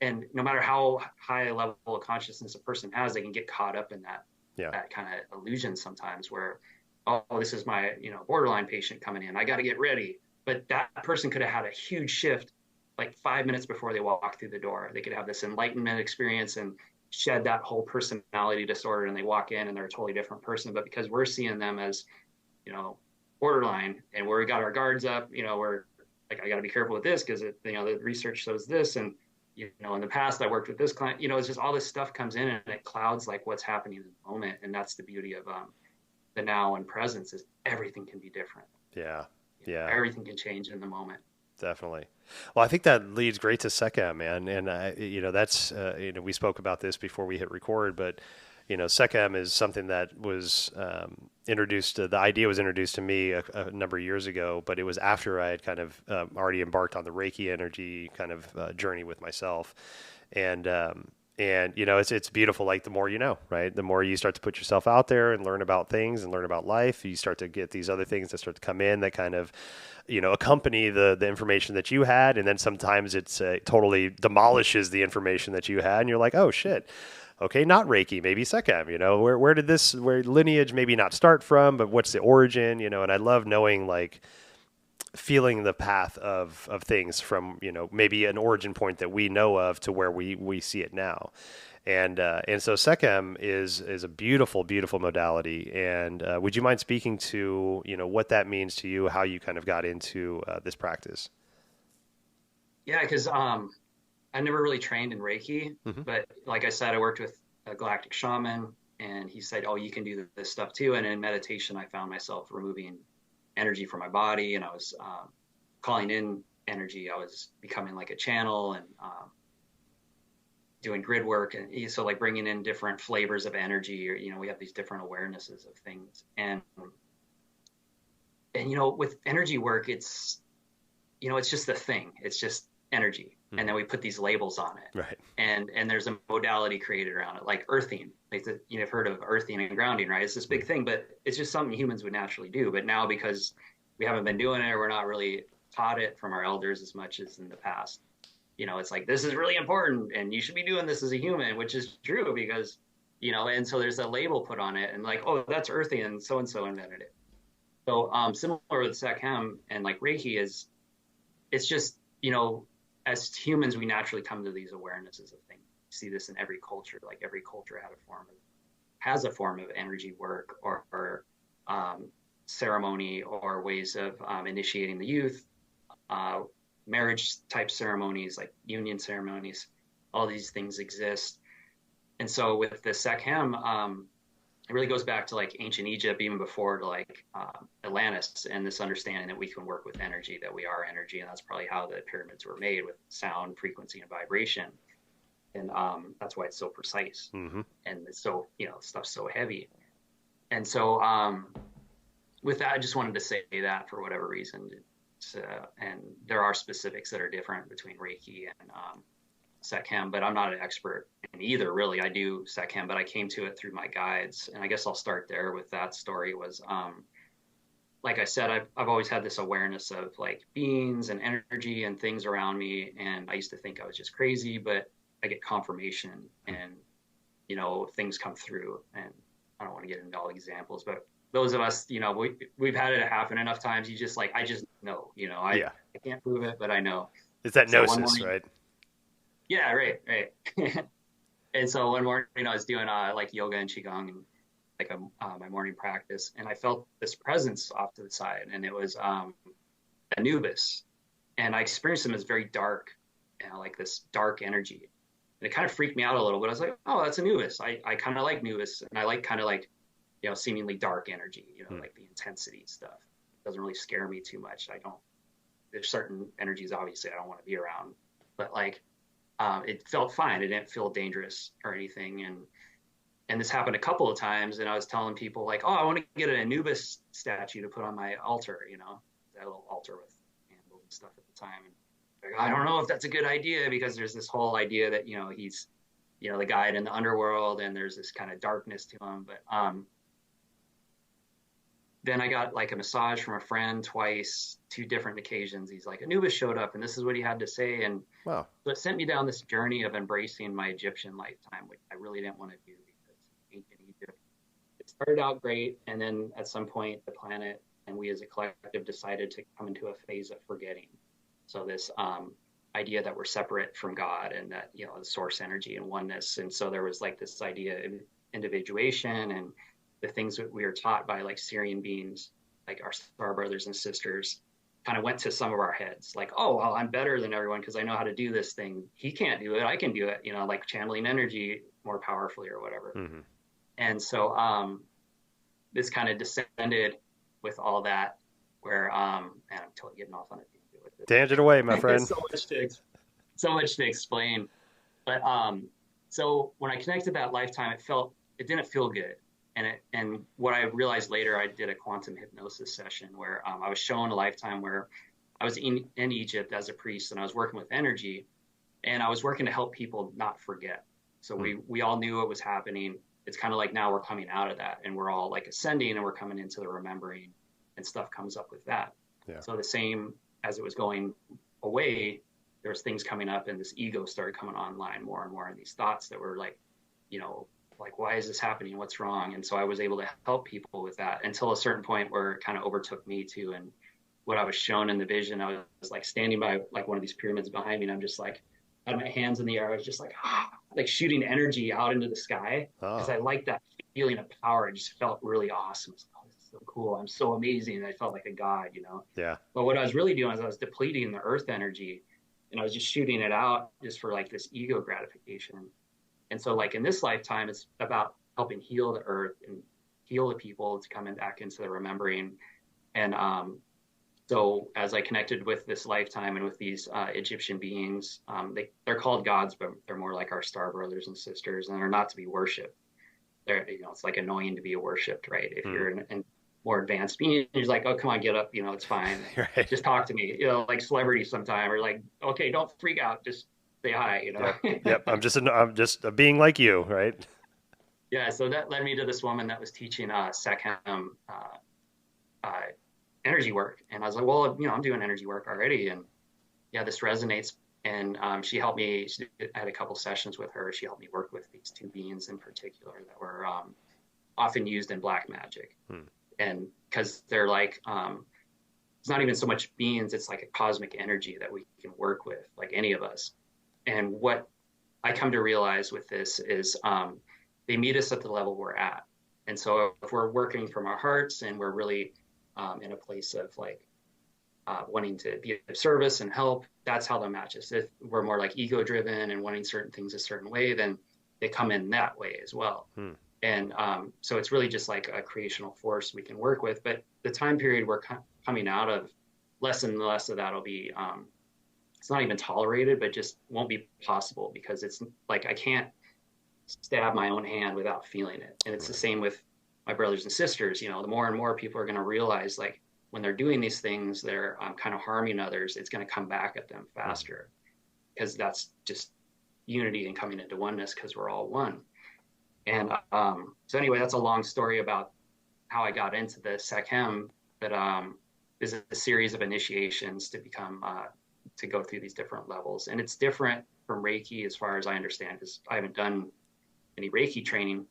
And no matter how high a level of consciousness a person has, they can get caught up in that kind of illusion sometimes, where, oh, this is my, borderline patient coming in, I got to get ready. But that person could have had a huge shift like 5 minutes before they walk through the door. They could have this enlightenment experience and shed that whole personality disorder, and they walk in and they're a totally different person. But because we're seeing them as, borderline, and we got our guards up, we're like, I got to be careful with this because the research shows this. And, in the past I worked with this client, it's just all this stuff comes in and it clouds like what's happening in the moment. And that's the beauty of the now and presence, is everything can be different. Yeah. Yeah. Everything can change in the moment. Definitely. Well, I think that leads great to Sekhem, man. And, that's, we spoke about this before we hit record, but, Sekhem is something that was the idea was introduced to me a number of years ago, but it was after I had kind of already embarked on the Reiki energy kind of journey with myself. And it's beautiful. Like the more right? The more you start to put yourself out there and learn about things and learn about life, you start to get these other things that start to come in that kind of, accompany the information that you had. And then sometimes it's totally demolishes the information that you had. And you're like, oh shit. Okay, not Reiki, maybe Sekhem, where did where lineage maybe not start from, but what's the origin, and I love knowing, like, feeling the path of things from, maybe an origin point that we know of to where we see it now. And so Sekhem is a beautiful, beautiful modality. And would you mind speaking to, what that means to you, how you kind of got into this practice? Yeah, because I never really trained in Reiki, but like I said, I worked with a Galactic Shaman, and he said, oh, you can do this stuff too. And in meditation, I found myself removing energy from my body, and I was calling in energy. I was becoming like a channel, and doing grid work. And so like bringing in different flavors of energy, or, we have these different awarenesses of things. And with energy work, it's it's just a thing. It's just energy. And then we put these labels on it. Right. And there's a modality created around it, like earthing. Like you've heard of earthing and grounding, right? It's this big thing, but it's just something humans would naturally do. But now, because we haven't been doing it, or we're not really taught it from our elders as much as in the past, it's like, this is really important and you should be doing this as a human, which is true because, and so there's a label put on it and like, oh, that's earthing and so invented it. So similar with Sekhem and like Reiki is, it's just, as humans, we naturally come to these awarenesses of things. You see this in every culture. Like every culture has a form of energy work or ceremony or ways of initiating the youth, marriage type ceremonies, like union ceremonies. All these things exist. And so with the Sekhem, it really goes back to like ancient Egypt, even before to like Atlantis, and this understanding that we can work with energy, that we are energy. And that's probably how the pyramids were made, with sound, frequency, and vibration. And that's why it's so precise. And it's so, stuff's so heavy. And so with that, I just wanted to say that for whatever reason. And there are specifics that are different between Reiki and Sekhem, but I'm not an expert in either, really. I do Sekhem, but I came to it through my guides. And I guess I'll start there with that story. Was like I said, I've always had this awareness of like beings and energy and things around me. And I used to think I was just crazy, but I get confirmation and, things come through. And I don't want to get into all the examples, but those of us, we've had it happen enough times. You just like, I just know, I can't prove it, but I know. It's that gnosis, right? Yeah, right. And so one morning, I was doing like yoga and qigong and like my morning practice, and I felt this presence off to the side, and it was Anubis, and I experienced him as very dark, like this dark energy, and it kind of freaked me out a little. But I was like, oh, that's Anubis. I kind of like Anubis, and I like kind of like seemingly dark energy, like the intensity stuff. It doesn't really scare me too much. There's certain energies obviously I don't want to be around, but like. It felt fine. It didn't feel dangerous or anything. And this happened a couple of times. And I was telling people like, oh, I want to get an Anubis statue to put on my altar, that little altar with candles and stuff at the time. And like, I don't know if that's a good idea, because there's this whole idea that, he's, the guide in the underworld, and there's this kind of darkness to him. But then I got like a massage from a friend twice, 2 different occasions. He's like, Anubis showed up and this is what he had to say. And wow. So it sent me down this journey of embracing my Egyptian lifetime, which I really didn't want to do, because ancient Egypt, it started out great. And then at some point, the planet and we as a collective decided to come into a phase of forgetting. So this idea that we're separate from God, and that, the source energy and oneness. And so there was like this idea of individuation, and the things that we were taught by like Syrian beings, like our star brothers and sisters, kind of went to some of our heads. Like, oh, well, I'm better than everyone because I know how to do this thing. He can't do it. I can do it, like channeling energy more powerfully or whatever. And so this kind of descended with all that, where, man, I'm totally getting off on a tangent with it. Tangent away, my friend. so much to explain. But so when I connected that lifetime, it didn't feel good. And what I realized later, I did a quantum hypnosis session where I was shown a lifetime where I was in Egypt as a priest, and I was working with energy, and I was working to help people not forget. So we all knew what was happening. It's kind of like now we're coming out of that, and we're all like ascending, and we're coming into the remembering, and stuff comes up with that. Yeah. So the same as it was going away, there was things coming up, and this ego started coming online more and more, and these thoughts that were like, like, why is this happening? What's wrong? And so I was able to help people with that until a certain point where it kind of overtook me too. And what I was shown in the vision, I was like standing by like one of these pyramids behind me, and I'm just like, had my hands in the air. I was just like, like shooting energy out into the sky, because I liked that feeling of power. It just felt really awesome. Like, oh, this is so cool. I'm so amazing. And I felt like a god, Yeah. But what I was really doing is I was depleting the earth energy, and I was just shooting it out just for like this ego gratification. And so like in this lifetime, it's about helping heal the earth and heal the people. It's coming back into the remembering. And so as I connected with this lifetime and with these Egyptian beings, they're called gods, but they're more like our star brothers and sisters, and they're not to be worshipped. They're, it's like annoying to be worshipped, right? If you're more advanced being. He's like, oh, come on, get up. It's fine. Right. Just talk to me, like celebrities sometime, or like, okay, don't freak out. Just say hi. Yep. Yep. I'm just a being like you, right? Yeah. So that led me to this woman that was teaching Sekhem uh, energy work. And I was like, well, I'm doing energy work already. And yeah, this resonates. And she helped me. I had a couple sessions with her. She helped me work with these two beings in particular that were often used in black magic. And because they're like, it's not even so much beings, it's like a cosmic energy that we can work with, like any of us. And what I come to realize with this is they meet us at the level we're at. And so if we're working from our hearts and we're really in a place of like wanting to be of service and help, that's how they'll match us. If we're more like ego driven and wanting certain things a certain way, then they come in that way as well. And so it's really just like a creational force we can work with. But the time period we're coming out of, less and less of that will be, it's not even tolerated, but just won't be possible, because it's like I can't stab my own hand without feeling it. And it's the same with my brothers and sisters. The more and more people are going to realize, like, when they're doing these things, they're kind of harming others, it's going to come back at them faster, because that's just unity and coming into oneness, because we're all one. And so anyway, that's a long story about how I got into the Sekhem, but is a series of initiations to become, to go through these different levels. And it's different from Reiki as far as I understand, because I haven't done any Reiki training.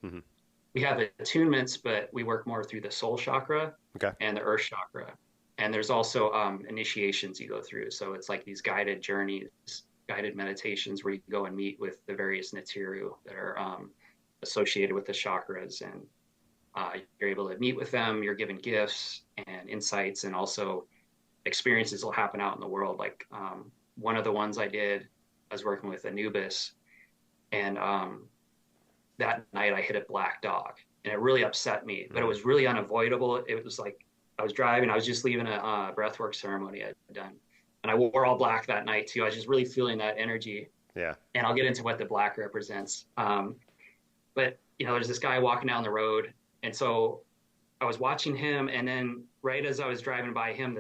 We have attunements, but we work more through the soul chakra and the earth chakra. And there's also initiations you go through. So it's like these guided journeys, guided meditations where you go and meet with the various Natiru that are associated with the chakras, and you're able to meet with them. You're given gifts and insights, and also experiences will happen out in the world. Like one of the ones I did, I was working with Anubis, and that night I hit a black dog, and it really upset me, but it was really unavoidable. It was like I was driving, I was just leaving a breathwork ceremony I'd done, and I wore all black that night too. I was just really feeling that energy. Yeah. And I'll get into what the black represents. But there's this guy walking down the road, and so I was watching him, and then right as I was driving by him,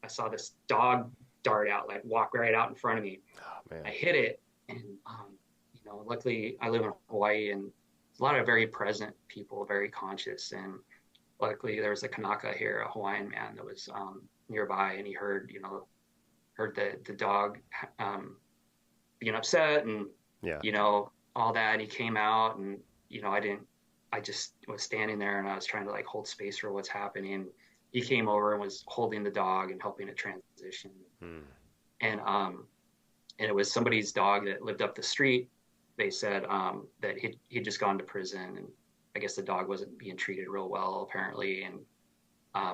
I saw this dog dart out, like walk right out in front of me. Oh, man. I hit it, and luckily I live in Hawaii, and there's a lot of very present people, very conscious, and luckily there was a Kanaka here, a Hawaiian man that was nearby, and he heard the dog being upset, and all that, and he came out, and I just was standing there, and I was trying to like hold space for what's happening. He came over and was holding the dog and helping it transition. And it was somebody's dog that lived up the street. They said that he'd just gone to prison, and I guess the dog wasn't being treated real well apparently, and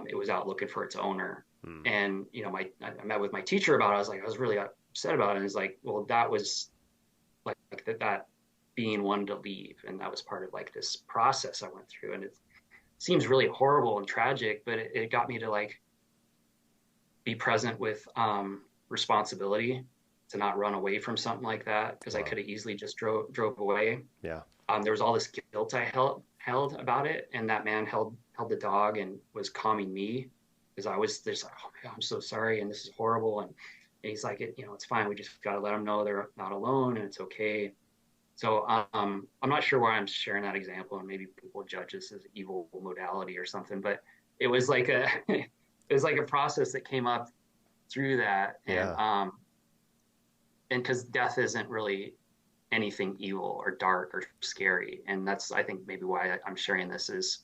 it was out looking for its owner. And I met with my teacher about it. I was really upset about it, and he's like, well, that was like that being one to leave, and that was part of like this process I went through. And it seems really horrible and tragic, but it got me to like be present with responsibility, to not run away from something like that, because I could have easily just drove away. Yeah. There was all this guilt I held about it, and that man held the dog and was calming me, because I was just like, oh my God, I'm so sorry, and this is horrible. And he's like, it's fine. We just got to let them know they're not alone, and it's okay. So I'm not sure why I'm sharing that example, and maybe people judge this as evil modality or something, but it was like a process that came up through that. And and because death isn't really anything evil or dark or scary, and that's, I think, maybe why I'm sharing this, is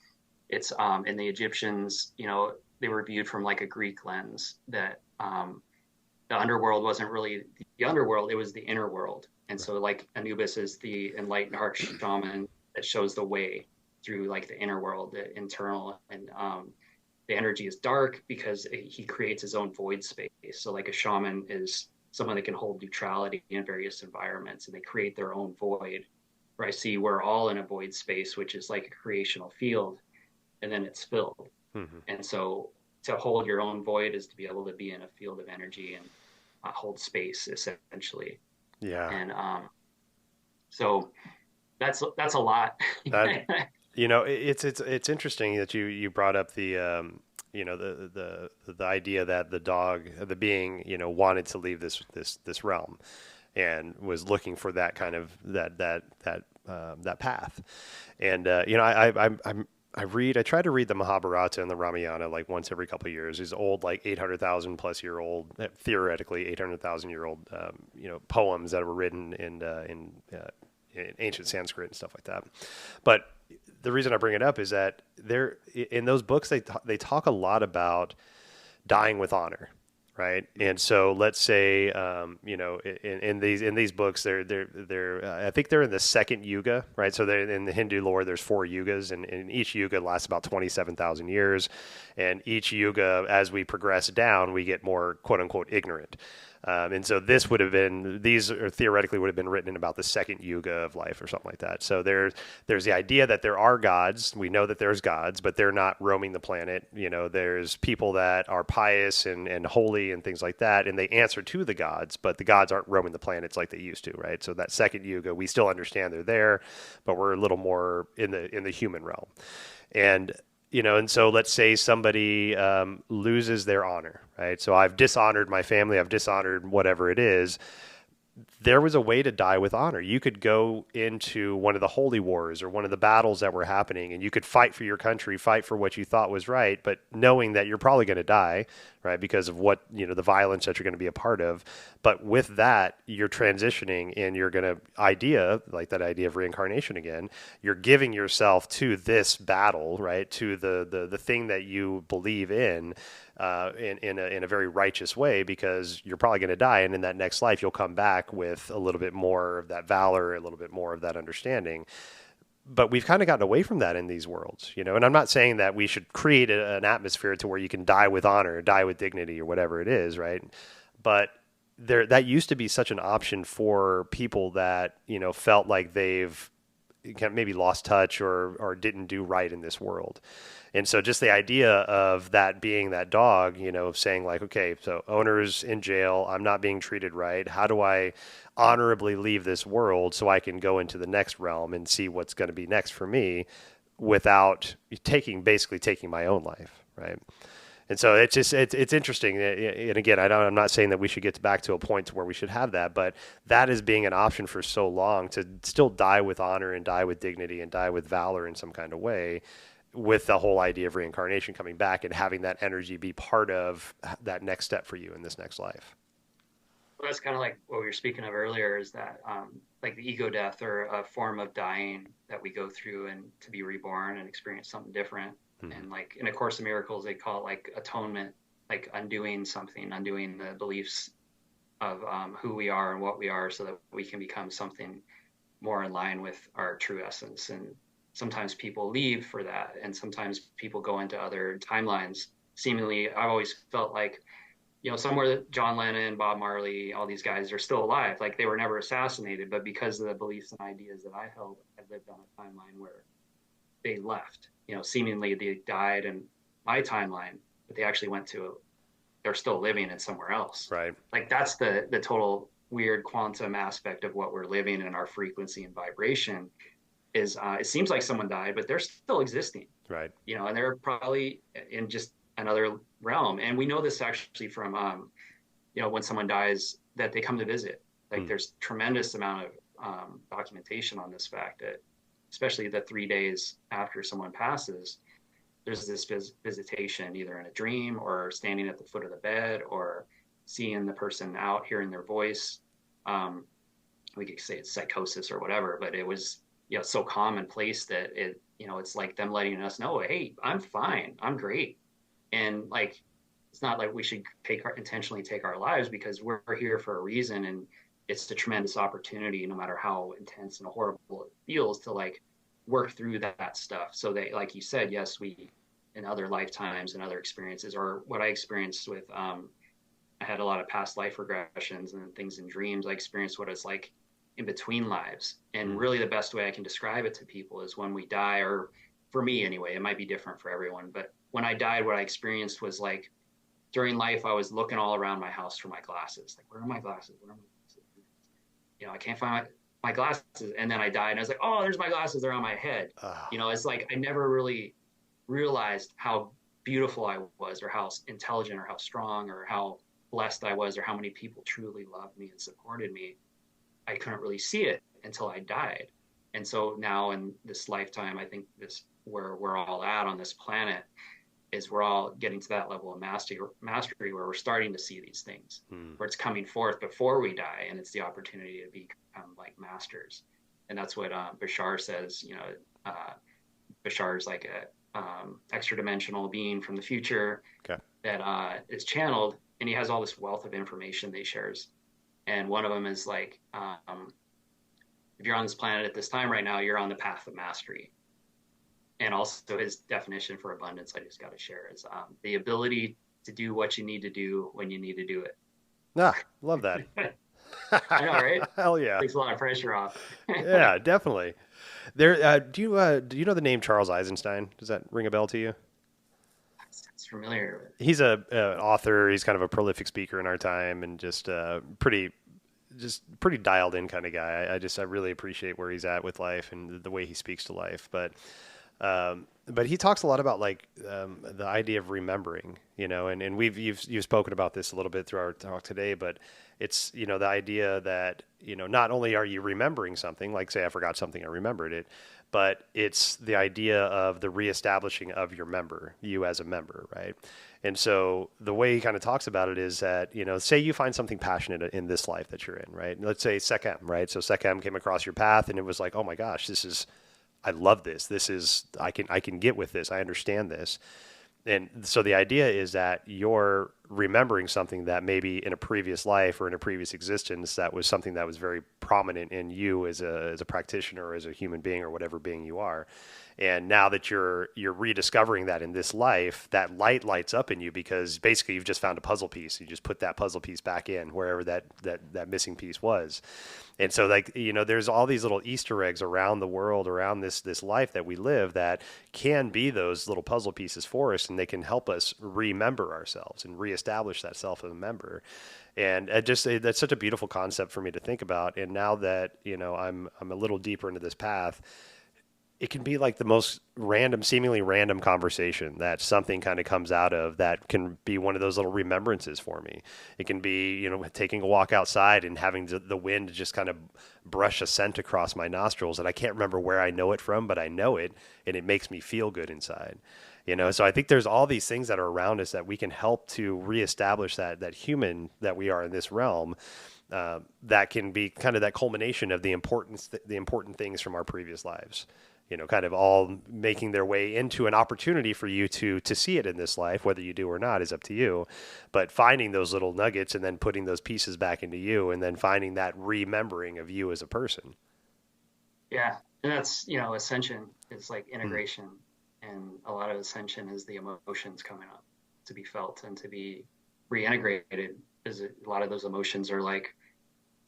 it's in the Egyptians, they were viewed from like a Greek lens, that the underworld wasn't really the underworld, it was the inner world. And so like Anubis is the enlightened heart shaman that shows the way through like the inner world, the internal, and the energy is dark because he creates his own void space. So like a shaman is someone that can hold neutrality in various environments, and they create their own void, where I see we're all in a void space, which is like a creational field, and then it's filled. And so to hold your own void is to be able to be in a field of energy and hold space, essentially. Yeah. And so that's a lot. That It's interesting that you brought up the the idea that the dog, the being, wanted to leave this realm, and was looking for that kind of that path. And I try to read the Mahabharata and the Ramayana like once every couple of years. These old, like 800,000 plus year old, theoretically 800,000 year old, poems that were written in ancient Sanskrit and stuff like that. But the reason I bring it up is that in those books they talk a lot about dying with honor, right? And so let's say in these books they're I think they're in the second yuga, right? So in the Hindu lore there's 4 yugas, and each yuga lasts about 27,000 years, and each yuga, as we progress down, we get more quote unquote ignorant. And so these theoretically would have been written in about the second yuga of life or something like that. So there's the idea that there are gods. We know that there's gods, but they're not roaming the planet. There's people that are pious and holy and things like that, and they answer to the gods, but the gods aren't roaming the planets like they used to, right? So that second yuga, we still understand they're there, but we're a little more in the human realm. And so let's say somebody loses their honor, right? So I've dishonored my family, I've dishonored whatever it is. There was a way to die with honor. You could go into one of the holy wars or one of the battles that were happening, and you could fight for your country, fight for what you thought was right, but knowing that you're probably going to die, right, because of what, the violence that you're going to be a part of. But with that, you're transitioning, and you're going to like that idea of reincarnation again, you're giving yourself to this battle, right, to the thing that you believe in a very righteous way, because you're probably going to die, and in that next life you'll come back with a little bit more of that valor, a little bit more of that understanding. But we've kind of gotten away from that in these worlds, and I'm not saying that we should create an atmosphere to where you can die with honor, die with dignity, or whatever it is, right? But that used to be such an option for people that felt like they've maybe lost touch or didn't do right in this world. And so just the idea of that being that dog, saying like, okay, so owner's in jail, I'm not being treated right. How do I honorably leave this world so I can go into the next realm and see what's going to be next for me without basically taking my own life, right? And so it's interesting. And again, I'm not saying that we should get back to a point where we should have that, but that is being an option for so long, to still die with honor and die with dignity and die with valor in some kind of way, with the whole idea of reincarnation coming back and having that energy be part of that next step for you in this next life. Well, that's kind of like what we were speaking of earlier, is that like the ego death, or a form of dying that we go through, and to be reborn and experience something different. And like in A Course in Miracles, they call it like atonement, like undoing something, undoing the beliefs of who we are and what we are, so that we can become something more in line with our true essence. And sometimes people leave for that, and sometimes people go into other timelines. Seemingly, I've always felt like, somewhere John Lennon, Bob Marley, all these guys are still alive. Like they were never assassinated, but because of the beliefs and ideas that I held, I lived on a timeline where they left. Seemingly they died in my timeline, but they actually they're still living in somewhere else. Right. Like that's the total weird quantum aspect of what we're living in, our frequency and vibration is, it seems like someone died, but they're still existing. Right. And they're probably in just another realm. And we know this actually from, when someone dies, that they come to visit. Like there's tremendous amount of documentation on this fact, that especially the 3 days after someone passes, there's this visitation, either in a dream or standing at the foot of the bed, or seeing the person out, hearing their voice. We could say it's psychosis or whatever, but it was so commonplace that it's like them letting us know, hey, I'm fine, I'm great. And like, it's not like we should intentionally take our lives, because we're here for a reason, and it's a tremendous opportunity, no matter how intense and horrible it feels, to like work through that stuff. So that, like you said, yes, we, in other lifetimes and other experiences, or what I experienced with, I had a lot of past life regressions and things in dreams. I experienced what it's like in between lives. And really the best way I can describe it to people is when we die, or for me anyway, it might be different for everyone, but when I died, what I experienced was like, during life, I was looking all around my house for my glasses. Like, where are my glasses? Where are my glasses? I can't find my glasses. And then I died and I was like, oh, there's my glasses. They're on my head. Ah, You know, it's like I never really realized how beautiful I was, or how intelligent, or how strong, or how blessed I was, or how many people truly loved me and supported me. I couldn't really see it until I died. And so now in this lifetime, I think this where we're all at on this planet is we're all getting to that level of mastery where we're starting to see these things, hmm. where it's coming forth before we die, and it's the opportunity to become like masters. And that's what Bashar says. You know, Bashar is like a extra dimensional being from the future Okay. that is channeled, and he has all this wealth of information that he shares. And one of them is like, if you're on this planet at this time right now, you're on the path of mastery. And also his definition for abundance, I just got to share, is the ability to do what you need to do when you need to do it. Ah, love that. I know, right? Hell yeah. Takes a lot of pressure off. Yeah, definitely. There, do you know the name Charles Eisenstein? Does that ring a bell to you? It's familiar. He's a author. He's kind of a prolific speaker in our time, and just pretty dialed in kind of guy. I really appreciate where he's at with life and the way he speaks to life. But he talks a lot about like the idea of remembering, you know, and you've spoken about this a little bit through our talk today, but it's, you know, the idea that, you know, not only are you remembering something, like say I forgot something, I remembered it, but it's the idea of the reestablishing of your member, you as a member, right? And so the way he kind of talks about it is that, you know, say you find something passionate in this life that you're in, right? Let's say Sekhem, right? So Sekhem came across your path and it was like, oh my gosh, I love this. This is, I can get with this. I understand this. And so the idea is that you're remembering something that maybe in a previous life or in a previous existence, that was something that was very prominent in you as a practitioner, or as a human being, or whatever being you are. And now that you're rediscovering that in this life, that light lights up in you, because basically you've just found a puzzle piece. You just put that puzzle piece back in wherever that missing piece was. And so, like, you know, there's all these little Easter eggs around the world, around this life that we live, that can be those little puzzle pieces for us, and they can help us remember ourselves and reestablish that self as a member. And that's such a beautiful concept for me to think about. And now that, you know, I'm a little deeper into this path, it can be like the most random, seemingly random conversation that something kind of comes out of, that can be one of those little remembrances for me. It can be, you know, taking a walk outside and having the wind just kind of brush a scent across my nostrils, and I can't remember where I know it from, but I know it, and it makes me feel good inside. You know, so I think there's all these things that are around us that we can help to reestablish that human that we are in this realm. That can be kind of that culmination of the important things from our previous lives, you know, kind of all making their way into an opportunity for you to see it in this life. Whether you do or not is up to you, but finding those little nuggets and then putting those pieces back into you, and then finding that remembering of you as a person. Yeah. And that's, you know, ascension is like Hmm. integration. And a lot of ascension is the emotions coming up to be felt and to be reintegrated. Is a lot of those emotions are like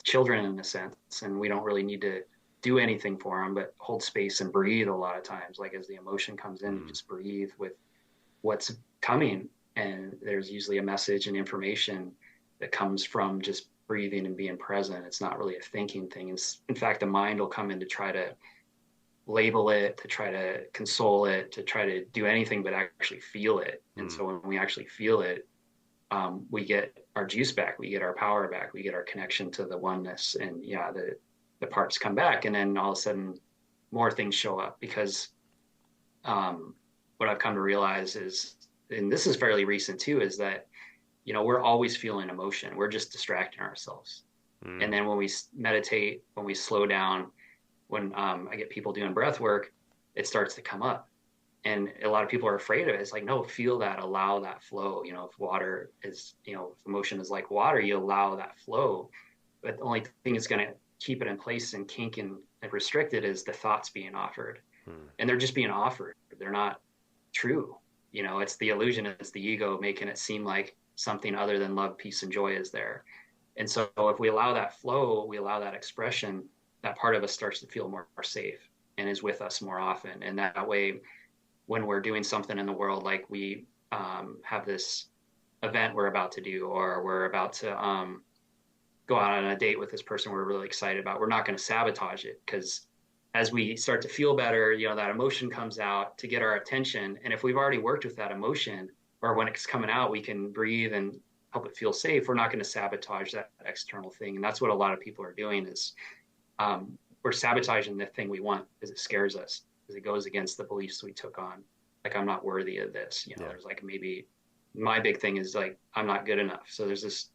children in a sense, and we don't really need to do anything for them, but hold space and breathe a lot of times. Like as the emotion comes in, you Hmm. just breathe with what's coming. And there's usually a message and information that comes from just breathing and being present. It's not really a thinking thing. In fact, the mind will come in to try to label it, to try to console it, to try to do anything but actually feel it. And Hmm. so when we actually feel it, we get our juice back, we get our power back, we get our connection to the oneness, and yeah, the parts come back, and then all of a sudden more things show up. Because what I've come to realize is, and this is fairly recent too, is that, you know, we're always feeling emotion. We're just distracting ourselves. And Hmm. then when we meditate, when we slow down, when I get people doing breath work, it starts to come up. And a lot of people are afraid of it. It's like, no, feel that, allow that flow. You know, if water is, you know, if emotion is like water, you allow that flow. But the only thing that's going to keep it in place and kink and restricted is the thoughts being offered. Hmm. And they're just being offered. They're not true. You know, it's the illusion, it's the ego making it seem like something other than love, peace, and joy is there. And so if we allow that flow, we allow that expression, that part of us starts to feel more safe and is with us more often. And that way, when we're doing something in the world, like we have this event we're about to do, or we're about to go out on a date with this person we're really excited about, we're not going to sabotage it, because as we start to feel better, that emotion comes out to get our attention. And if we've already worked with that emotion, or when it's coming out, we can breathe and help it feel safe. We're not going to sabotage that external thing. And that's what a lot of people are doing is we're sabotaging the thing we want because it scares us, because it goes against the beliefs we took on. Like, I'm not worthy of this. There's like, maybe my big thing is like, I'm not good enough. So there's this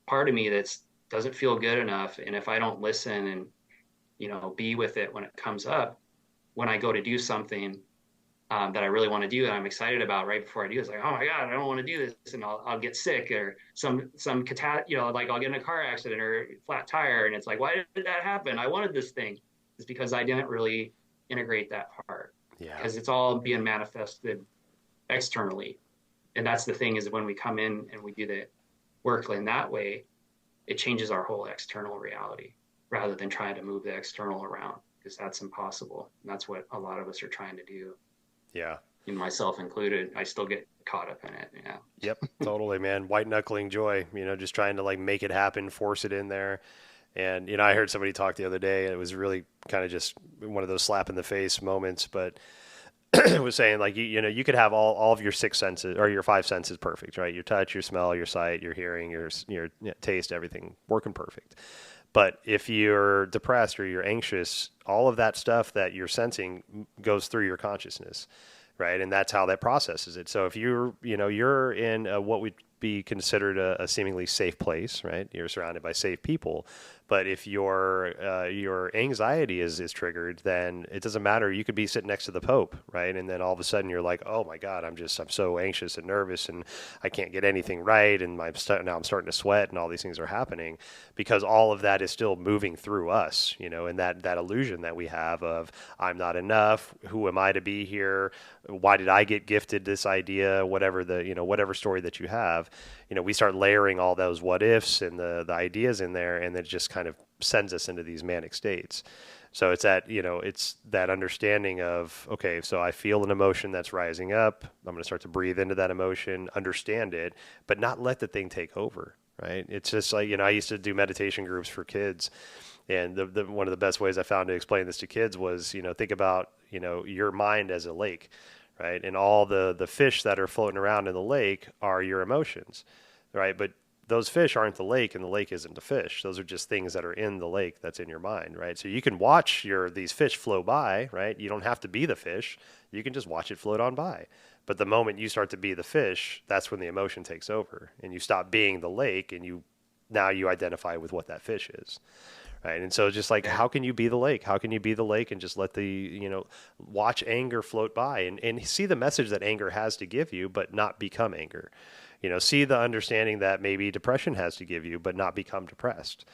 part of me that doesn't feel good enough. And if I don't listen and, be with it when it comes up, when I go to do something that I really want to do and I'm excited about, right before I do, it's like, oh my God, I don't want to do this, and I'll get sick, or some like I'll get in a car accident or flat tire, and it's like, why did that happen? I wanted this thing. It's because I didn't really integrate that part. Yeah. Because it's all being manifested externally. And that's the thing, is when we come in and we do the work in that way, it changes our whole external reality, rather than trying to move the external around, because that's impossible. And that's what a lot of us are trying to do. Yeah. And myself included, I still get caught up in it. Yeah. Yep. Totally, man. White knuckling joy, just trying to like make it happen, force it in there. And, I heard somebody talk the other day, and it was really kind of just one of those slap in the face moments, but it was saying like, you could have all of your six senses, or your five senses perfect, right? Your touch, your smell, your sight, your hearing, your taste, everything working perfect. But if you're depressed or you're anxious, all of that stuff that you're sensing goes through your consciousness, right? And that's how that processes it. So if you're in what would be considered a seemingly safe place, right? You're surrounded by safe people. But if your anxiety is triggered, then it doesn't matter. You could be sitting next to the Pope, right? And then all of a sudden you're like, oh my God, I'm so anxious and nervous, and I can't get anything right, and now I'm starting to sweat, and all these things are happening because all of that is still moving through us, and that illusion that we have of I'm not enough. Who am I to be here? Why did I get gifted this idea? Whatever whatever story that you have, we start layering all those what ifs and the ideas in there, and it just kind of sends us into these manic states. So it's that understanding of, okay, so I feel an emotion that's rising up. I'm going to start to breathe into that emotion, understand it, but not let the thing take over, right? It's just like, I used to do meditation groups for kids, and the one of the best ways I found to explain this to kids was, think about, your mind as a lake, right? And all the fish that are floating around in the lake are your emotions, right? But those fish aren't the lake, and the lake isn't the fish. Those are just things that are in the lake that's in your mind, right? So you can watch these fish flow by, right? You don't have to be the fish. You can just watch it float on by. But the moment you start to be the fish, that's when the emotion takes over, and you stop being the lake, and now you identify with what that fish is. Right. And so just like, how can you be the lake? How can you be the lake and just let watch anger float by and see the message that anger has to give you, but not become anger? See the understanding that maybe depression has to give you, but not become depressed.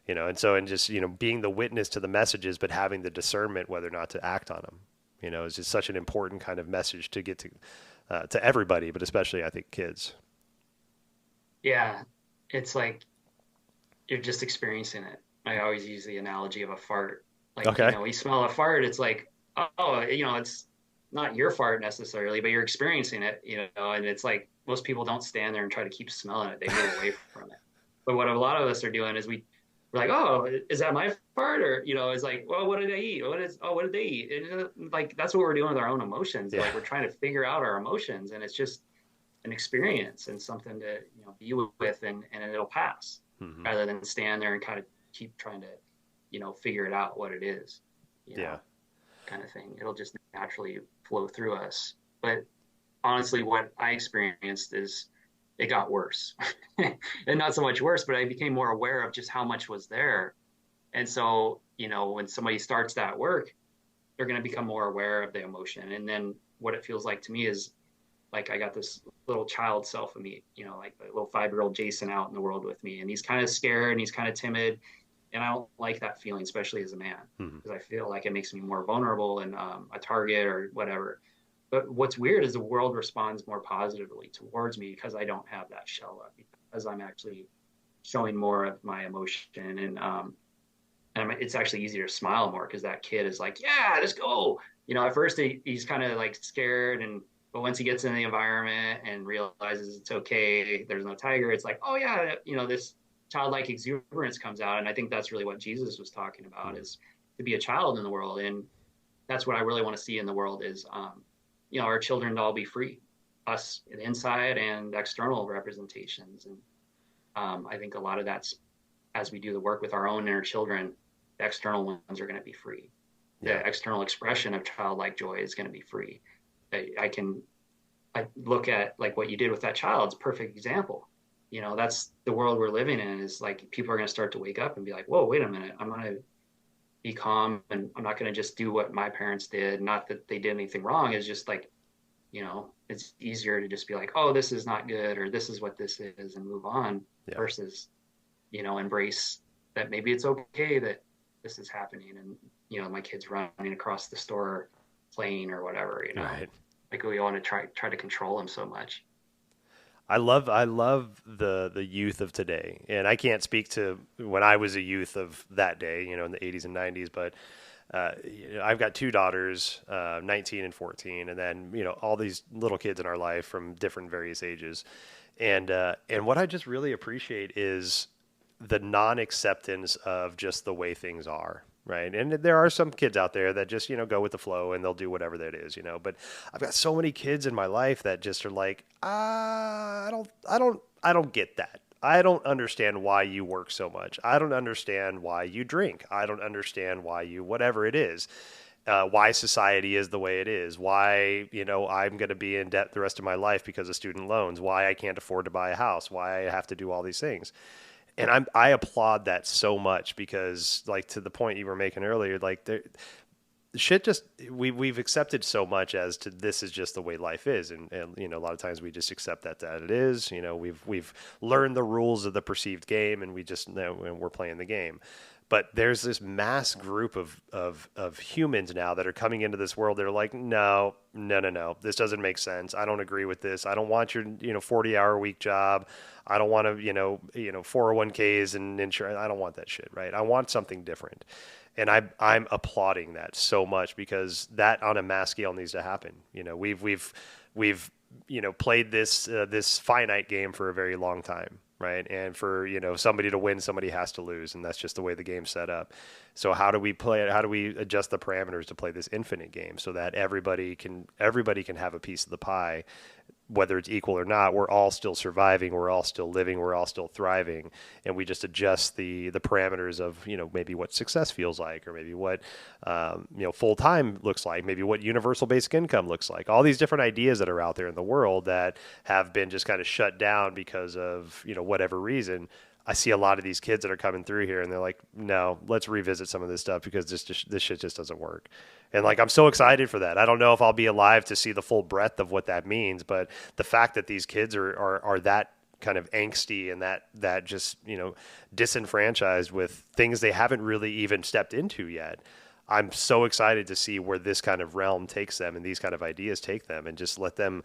And just, being the witness to the messages, but having the discernment whether or not to act on them, is just such an important kind of message to get to everybody, but especially I think kids. Yeah. It's like, you're just experiencing it. I always use the analogy of a fart. Like, okay. You smell a fart, it's like, oh, it's not your fart necessarily, but you're experiencing it, and it's like, most people don't stand there and try to keep smelling it. They move away from it. But what a lot of us are doing is we're like, oh, is that my fart? Or, it's like, well, what did I eat? What did they eat? And like, that's what we're doing with our own emotions. Yeah. Like, we're trying to figure out our emotions, and it's just an experience and something to, be with, and it'll pass, rather than stand there and kind of keep trying to, figure it out what it is, kind of thing. It'll just naturally flow through us. But honestly, what I experienced is it got worse and not so much worse, but I became more aware of just how much was there. And so, when somebody starts that work, they're going to become more aware of the emotion. And then what it feels like to me is like, I got this little child self of me, like the little 5-year-old Jason out in the world with me. And he's kind of scared and he's kind of timid. And I don't like that feeling, especially as a man, because I feel like it makes me more vulnerable and a target or whatever. But what's weird is the world responds more positively towards me because I don't have that shell up, because I'm actually showing more of my emotion. And it's actually easier to smile more because that kid is like, yeah, let's go. At first he's kind of like scared, but once he gets in the environment and realizes it's okay, there's no tiger, it's like, oh yeah, this childlike exuberance comes out. And I think that's really what Jesus was talking about, is to be a child in the world. And that's what I really want to see in the world is, our children to all be free, us inside and external representations. And I think a lot of that's, as we do the work with our own inner children, the external ones are going to be free. The external expression of childlike joy is going to be free. I look at like what you did with that child's perfect example. That's the world we're living in, is like people are going to start to wake up and be like, whoa, wait a minute. I'm going to be calm, and I'm not going to just do what my parents did. Not that they did anything wrong. It's just like, it's easier to just be like, oh, this is not good, or this is what this is, and move on versus, embrace that maybe it's okay that this is happening. And, my kid's running across the store playing or whatever, Right. Like we want to try to control them so much. I love the youth of today, and I can't speak to when I was a youth of that day, in the 80s and 90s, but I've got two daughters, 19 and 14, and then all these little kids in our life from different various ages, and what I just really appreciate is the non-acceptance of just the way things are. Right. And there are some kids out there that just, go with the flow and they'll do whatever that is, but I've got so many kids in my life that just are like, I don't get that. I don't understand why you work so much. I don't understand why you drink. I don't understand why you, whatever it is, why society is the way it is, why, I'm going to be in debt the rest of my life because of student loans, why I can't afford to buy a house, why I have to do all these things. And I applaud that so much because, like, to the point you were making earlier, like, shit just we've accepted so much as to this is just the way life is, and a lot of times we just accept that it is. We've learned the rules of the perceived game, and we just and we're playing the game. But there's this mass group of humans now that are coming into this world. They're like, no, this doesn't make sense. I don't agree with this. I don't want your 40-hour week job. I don't want to 401ks and insurance. I don't want that shit, right? I want something different. And I'm applauding that so much because that on a mass scale needs to happen. We've played this finite game for a very long time, right? And for somebody to win, somebody has to lose, and that's just the way the game's set up. So how do we play it? How do we adjust the parameters to play this infinite game so that everybody can have a piece of the pie? Whether it's equal or not, we're all still surviving, we're all still living, we're all still thriving, and we just adjust the parameters of maybe what success feels like, or maybe what full time looks like, maybe what universal basic income looks like. All these different ideas that are out there in the world that have been just kind of shut down because of whatever reason. I see a lot of these kids that are coming through here, and they're like, no, let's revisit some of this stuff because this shit just doesn't work. And like, I'm so excited for that. I don't know if I'll be alive to see the full breadth of what that means, but the fact that these kids are that kind of angsty and that just, disenfranchised with things they haven't really even stepped into yet. I'm so excited to see where this kind of realm takes them and these kind of ideas take them, and just let them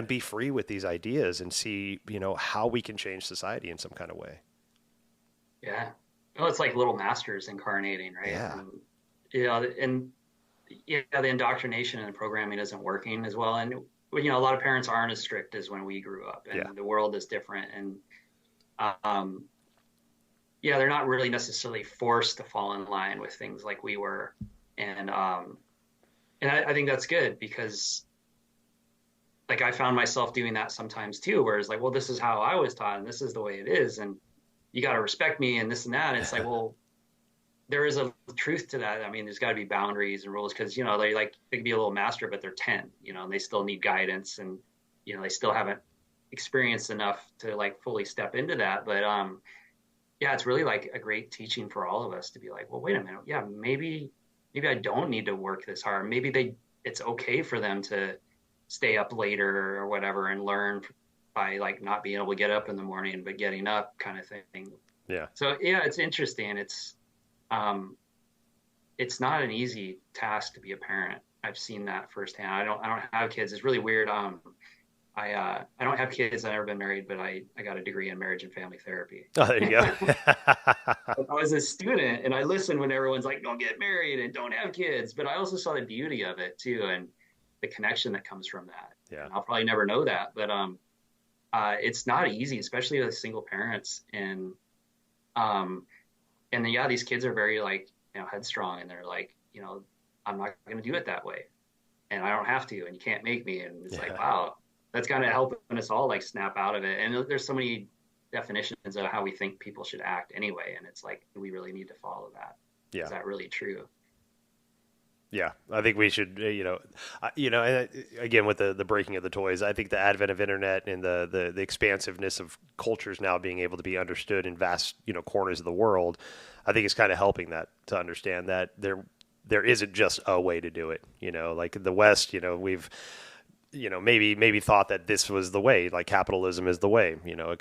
be free with these ideas and see, how we can change society in some kind of way. Yeah. Well, it's like little masters incarnating, right? Yeah. The indoctrination and the programming isn't working as well. And, a lot of parents aren't as strict as when we grew up, and the world is different. And, they're not really necessarily forced to fall in line with things like we were. And I think that's good because, like, I found myself doing that sometimes too, where it's like, well, this is how I was taught and this is the way it is. And you got to respect me and this and that. And it's like, well, there is a truth to that. I mean, there's got to be boundaries and rules because, they can be a little master, but they're 10, and they still need guidance, and, they still haven't experienced enough to like fully step into that. But, it's really like a great teaching for all of us to be like, well, wait a minute. Yeah, maybe I don't need to work this hard. Maybe it's okay for them to stay up later or whatever and learn by like not being able to get up in the morning, but getting up kind of thing. Yeah. So it's interesting. It's not an easy task to be a parent. I've seen that firsthand. I don't have kids. It's really weird. I don't have kids. I've never been married, but I got a degree in marriage and family therapy. Oh, there you go. I was a student and I listened when everyone's like, don't get married and don't have kids. But I also saw the beauty of it too, and the connection that comes from that. Yeah. And I'll probably never know that, but it's not easy, especially with single parents. And Um, and then, yeah, these kids are very like, headstrong, and they're like, I'm not going to do it that way, and I don't have to, and you can't make me. And it's like, Yeah. wow, that's kind of helping us all like snap out of it. And there's so many definitions of how we think people should act anyway. And it's like, do we really need to follow that? Yeah. Is that really true? Yeah, I think we should, and again with the breaking of the toys, I think the advent of internet and the expansiveness of cultures now being able to be understood in vast, corners of the world, I think it's kind of helping that to understand that there isn't just a way to do it. Like in the West, we've maybe thought that this was the way, like capitalism is the way,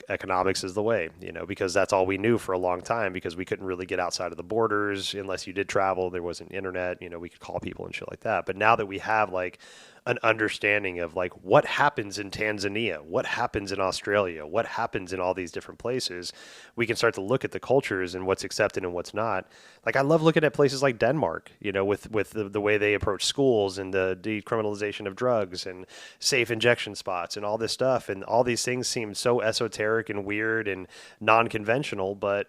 economics is the way, because that's all we knew for a long time because we couldn't really get outside of the borders unless you did travel. There wasn't internet, we could call people and shit like that. But now that we have like an understanding of like what happens in Tanzania, what happens in Australia, what happens in all these different places, we can start to look at the cultures and what's accepted and what's not. Like I love looking at places like Denmark, with the way they approach schools and the decriminalization of drugs and safe injection spots and all this stuff. And all these things seem so esoteric and weird and non-conventional, but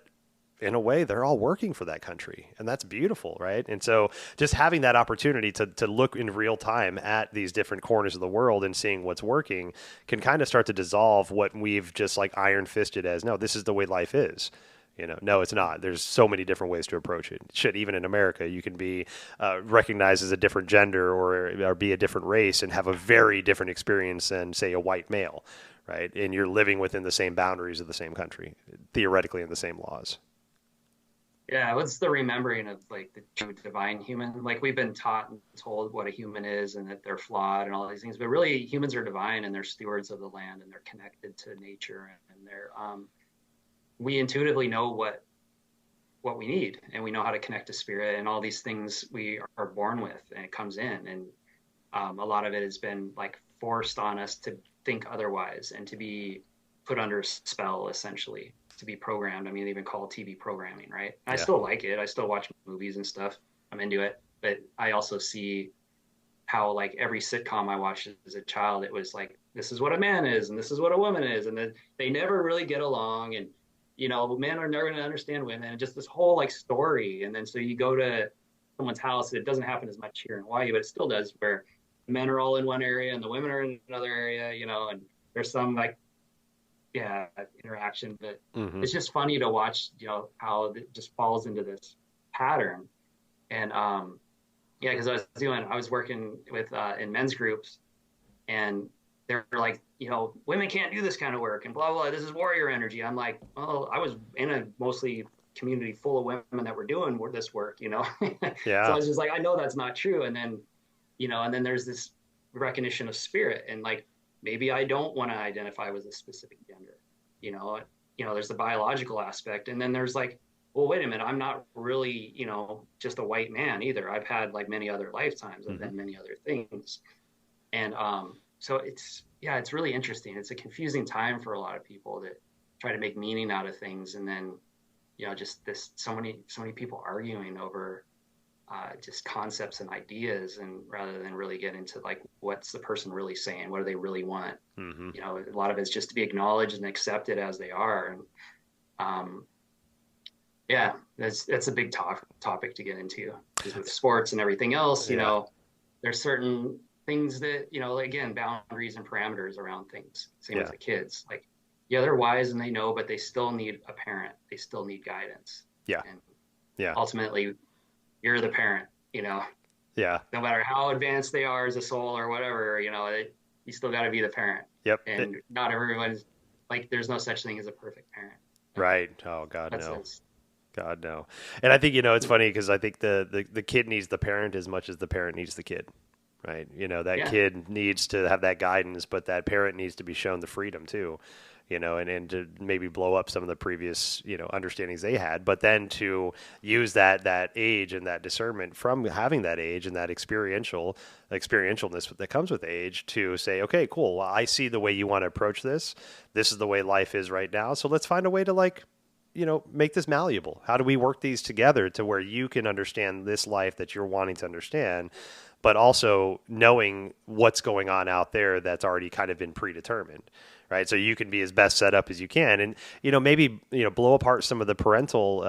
in a way, they're all working for that country, and that's beautiful, right? And so, just having that opportunity to look in real time at these different corners of the world and seeing what's working can kind of start to dissolve what we've just like iron fisted as no, this is the way life is. No, it's not. There's so many different ways to approach it. Shit, even in America, you can be recognized as a different gender or be a different race and have a very different experience than, say, a white male, right? And you're living within the same boundaries of the same country, theoretically in the same laws. Yeah, what's the remembering of like the true divine human? Like we've been taught and told what a human is and that they're flawed and all these things, but really humans are divine and they're stewards of the land and they're connected to nature and they're we intuitively know what we need and we know how to connect to spirit and all these things we are born with and it comes in and a lot of it has been like forced on us to think otherwise and to be put under a spell essentially to be programmed. I mean, they even call it TV programming, right? I Yeah. still like it. I still watch movies and stuff. I'm into it. But I also see how like every sitcom I watched as a child, it was like, this is what a man is and this is what a woman is. And then they never really get along. And, men are never going to understand women and just this whole like story. And then so you go to someone's house, it doesn't happen as much here in Hawaii, but it still does where the men are all in one area and the women are in another area, and there's some like yeah interaction, but Hmm. it's just funny to watch how it just falls into this pattern. And yeah, because I was working with in men's groups and they're like, women can't do this kind of work and blah blah, this is warrior energy. I'm like, well, I was in a mostly community full of women that were doing this work. So I Yeah. was just like, I know that's not true. And then and then there's this recognition of spirit and like maybe I don't want to identify with a specific gender. There's the biological aspect, and then there's like, well, wait a minute, I'm not really, just a white man either. I've had like many other lifetimes. I've Hmm. been many other things, and so it's really interesting. It's a confusing time for a lot of people that try to make meaning out of things, and then just this so many people arguing over just concepts and ideas, and rather than really get into like what's the person really saying, what do they really want. Hmm. A lot of it's just to be acknowledged and accepted as they are. And yeah, that's a big topic to get into because with sports and everything else, Yeah. there's certain things that again, boundaries and parameters around things. Same with Yeah. the kids, like yeah, they're wise and they know, but they still need a parent, they still need guidance. Yeah. And Yeah. ultimately you're the parent, Yeah. no matter how advanced they are as a soul or whatever, you still got to be the parent. Yep. And not everyone's like, there's no such thing as a perfect parent. Right. Oh God, That's no. it. God, no. And I think, it's funny because I think the kid needs the parent as much as the parent needs the kid, right? That Yeah. kid needs to have that guidance, but that parent needs to be shown the freedom too, and to maybe blow up some of the previous, understandings they had, but then to use that age and that discernment from having that age and that experientialness that comes with age to say, okay, cool. Well, I see the way you want to approach this. This is the way life is right now. So let's find a way to like, make this malleable. How do we work these together to where you can understand this life that you're wanting to understand, but also knowing what's going on out there that's already kind of been predetermined, right? So you can be as best set up as you can, and maybe blow apart some of the parental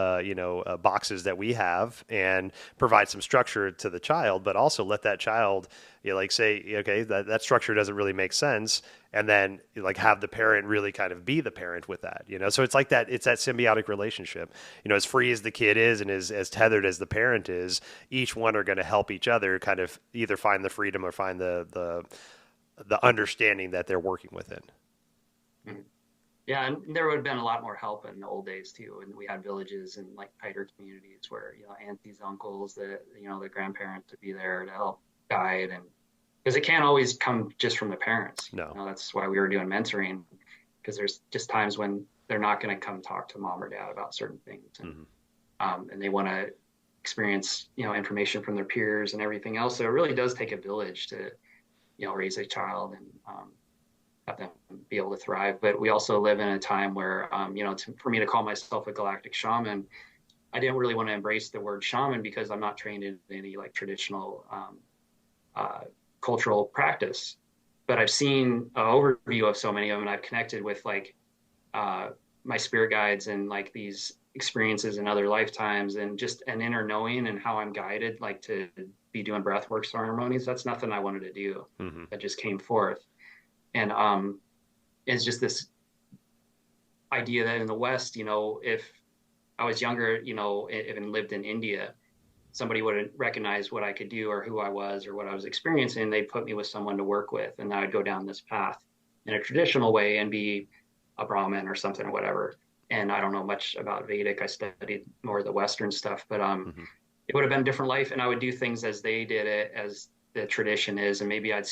boxes that we have and provide some structure to the child, but also let that child like say, okay, that structure doesn't really make sense, and then like have the parent really kind of be the parent with that, so it's like that, it's that symbiotic relationship, as free as the kid is and as tethered as the parent is, each one are going to help each other kind of either find the freedom or find the understanding that they're working within. Yeah, and there would have been a lot more help in the old days too. And we had villages and like tighter communities where, aunties, uncles, the grandparents to be there to help guide. And because it can't always come just from the parents. No. That's why we were doing mentoring, because there's just times when they're not going to come talk to mom or dad about certain things. And they want to experience, information from their peers and everything else. So it really does take a village to, raise a child and, have them be able to thrive. But we also live in a time where, for me to call myself a galactic shaman, I didn't really want to embrace the word shaman because I'm not trained in any like traditional cultural practice. But I've seen an overview of so many of them, and I've connected with like my spirit guides and like these experiences in other lifetimes, and just an inner knowing and how I'm guided, like to be doing breath work ceremonies. That's nothing I wanted to do. That just came forth. And it's just this idea that in the West, if I was younger, and lived in India, somebody wouldn't recognize what I could do or who I was or what I was experiencing. They'd put me with someone to work with, and I would go down this path in a traditional way and be a Brahmin or something or whatever. And I don't know much about Vedic. I studied more of the Western stuff, but it would have been a different life, and I would do things as they did it, as the tradition is, and maybe I'd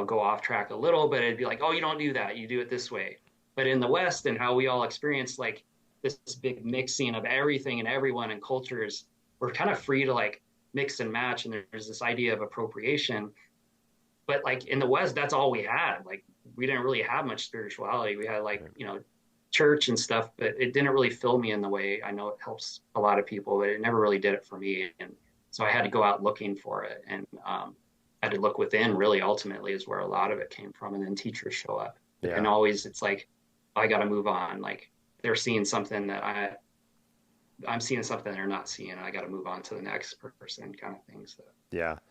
go off track a little, but it'd be like, oh, you don't do that, you do it this way. But in the West and how we all experience like this big mixing of everything and everyone and cultures, we're kind of free to like mix and match, and there's this idea of appropriation. But like in the West, that's all we had. Like we didn't really have much spirituality. We had like church and stuff, but it didn't really fill me in the way I know it helps a lot of people, but it never really did it for me. And so I had to go out looking for it, and I had to look within. Really, ultimately, is where a lot of it came from. And then teachers show up, and always it's like, I got to move on. Like they're seeing something that I'm seeing something they're not seeing, and I got to move on to the next person, kind of thing. So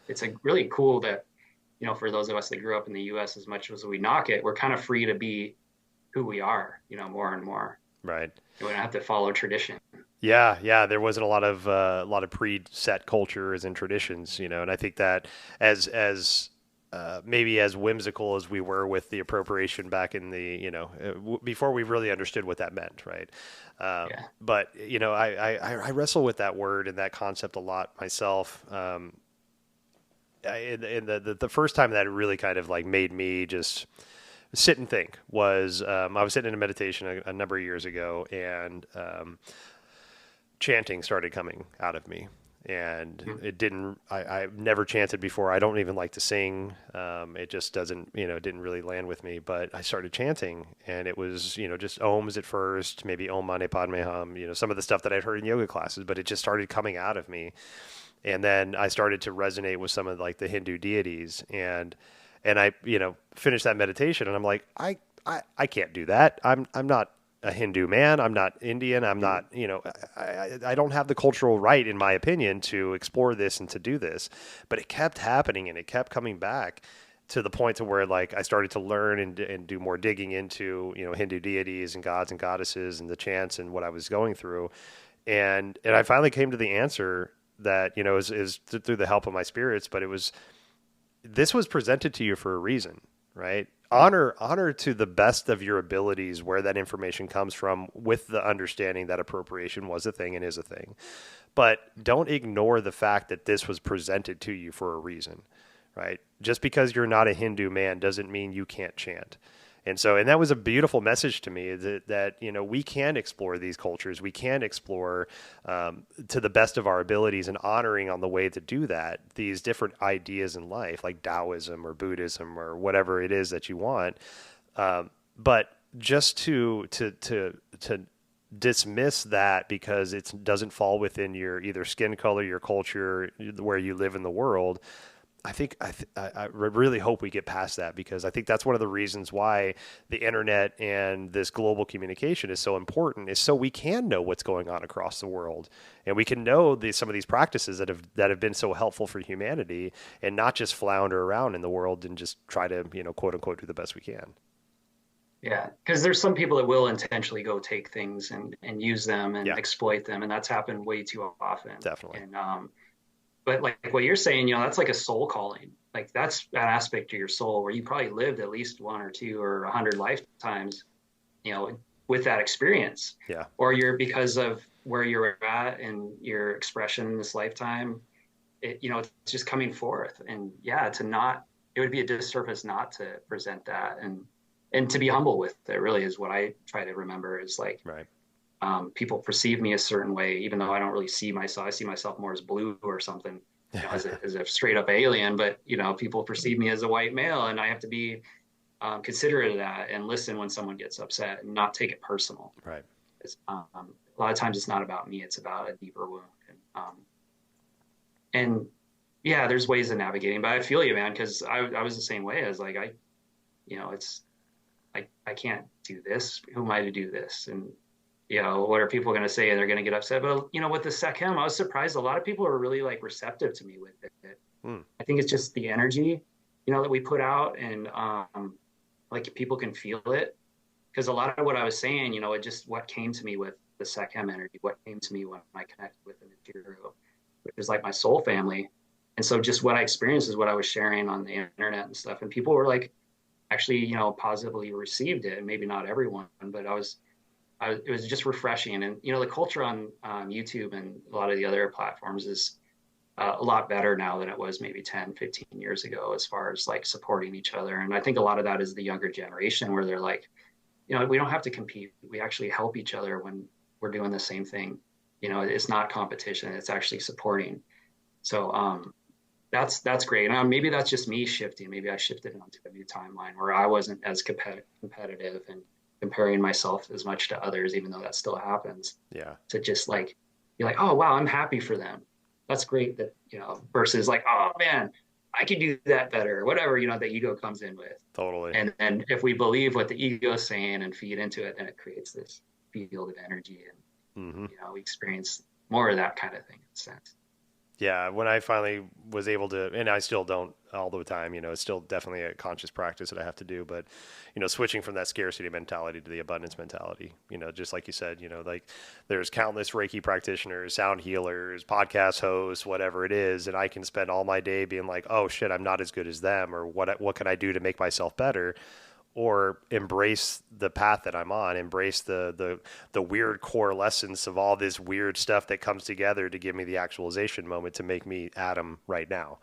it's a really cool that, for those of us that grew up in the U.S., as much as we knock it, we're kind of free to be who we are, more and more. Right. We don't have to follow tradition. Yeah. There wasn't a lot of preset cultures and traditions, and I think that as maybe as whimsical as we were with the appropriation back in the, before we really understood what that meant, right? But I wrestle with that word and that concept a lot myself. The first time that it really kind of like made me just sit and think was I was sitting in a meditation a number of years ago, and chanting started coming out of me, and it didn't. I've never chanted before. I don't even like to sing. It just doesn't. It didn't really land with me. But I started chanting, and it was just ohms at first, maybe Om Mani Padme Hum. Some of the stuff that I'd heard in yoga classes, but it just started coming out of me, and then I started to resonate with some of like the Hindu deities, and I, finished that meditation, and I'm like, I can't do that. I'm not a Hindu man. I'm not Indian. I'm not, I don't have the cultural right, in my opinion, to explore this and to do this. But it kept happening, and it kept coming back to the point to where like I started to learn and do more digging into, Hindu deities and gods and goddesses and the chants and what I was going through. And I finally came to the answer that, is through the help of my spirits, but this was presented to you for a reason, right? Honor to the best of your abilities where that information comes from, with the understanding that appropriation was a thing and is a thing. But don't ignore the fact that this was presented to you for a reason, right? Just because you're not a Hindu man doesn't mean you can't chant. And that was a beautiful message to me, that we can explore these cultures. We can explore to the best of our abilities, and honoring on the way to do that, these different ideas in life, like Taoism or Buddhism or whatever it is that you want. But just to dismiss that because it doesn't fall within your either skin color, your culture, where you live in the world, I really hope we get past that, because I think that's one of the reasons why the internet and this global communication is so important, is so we can know what's going on across the world, and we can know some of these practices that have been so helpful for humanity, and not just flounder around in the world and just try to, quote unquote, do the best we can. Yeah, because there's some people that will intentionally go take things and use them and Yeah, exploit them, and that's happened way too often. definitely. And but like what you're saying, that's like a soul calling. Like that's an aspect of your soul where you probably lived at least one or two or 100 lifetimes, with that experience. Yeah. Or you're, because of where you're at and your expression in this lifetime, it's just coming forth. And yeah, it would be a disservice not to present that, and to be humble with it, really, is what I try to remember, is like, Right. People perceive me a certain way, even though I don't really see myself. I see myself more as blue or something, as a straight up alien. But people perceive me as a white male, and I have to be considerate of that and listen when someone gets upset and not take it personal. Right. A lot of times it's not about me; it's about a deeper wound. And yeah, there's ways of navigating. But I feel you, man, because I was the same way. As like it's I can't do this. Who am I to do this? And what are people going to say? They're going to get upset. But, with the Sekhem, I was surprised. A lot of people are really like receptive to me with it. I think it's just the energy, that we put out, and like people can feel it. Because a lot of what I was saying, it just what came to me with the Sekhem energy, what came to me when I connected with the material, which is like my soul family. And so just what I experienced is what I was sharing on the internet and stuff. And people were like, actually, positively received it. And maybe not everyone, but it was just refreshing. And, the culture on YouTube and a lot of the other platforms is a lot better now than it was maybe 10, 15 years ago, as far as like supporting each other. And I think a lot of that is the younger generation, where they're like, we don't have to compete. We actually help each other when we're doing the same thing. It's not competition. It's actually supporting. So that's great. And maybe that's just me shifting. Maybe I shifted onto a new timeline where I wasn't as competitive and comparing myself as much to others, even though that still happens. Yeah. To just like be like, oh wow, I'm happy for them. That's great. That versus like, oh man, I could do that better. Whatever the ego comes in with. Totally. And if we believe what the ego is saying and feed into it, then it creates this field of energy, and we experience more of that kind of thing in a sense. Yeah, when I finally was able to, and I still don't all the time, it's still definitely a conscious practice that I have to do, but, switching from that scarcity mentality to the abundance mentality, just like you said, like there's countless Reiki practitioners, sound healers, podcast hosts, whatever it is, and I can spend all my day being like, oh shit, I'm not as good as them, or what can I do to make myself better? Or embrace the path that I'm on, embrace the weird core lessons of all this weird stuff that comes together to give me the actualization moment to make me Adam right now,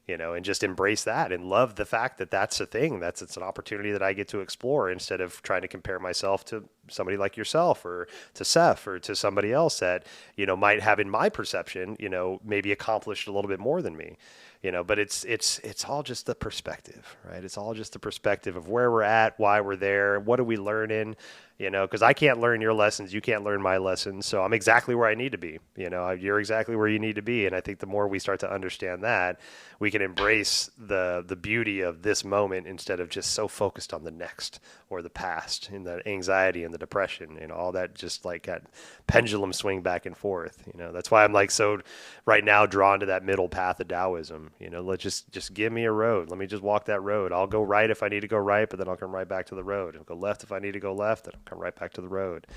and just embrace that and love the fact that that's a thing. It's an opportunity that I get to explore, instead of trying to compare myself to somebody like yourself or to Seph or to somebody else that, might have, in my perception, maybe accomplished a little bit more than me. But it's all just the perspective, right? It's all just the perspective of where we're at, why we're there, what are we learning, because I can't learn your lessons, you can't learn my lessons, so I'm exactly where I need to be. You're exactly where you need to be, and I think the more we start to understand that, we can embrace the beauty of this moment, instead of just so focused on the next or the past, and the anxiety and the depression, all that, just like that pendulum swing back and forth. That's why I'm like so right now drawn to that middle path of Taoism. Let's just give me a road. Let me just walk that road. I'll go right if I need to go right, but then I'll come right back to the road. I'll go left if I need to go left, and I'll come right back to the road.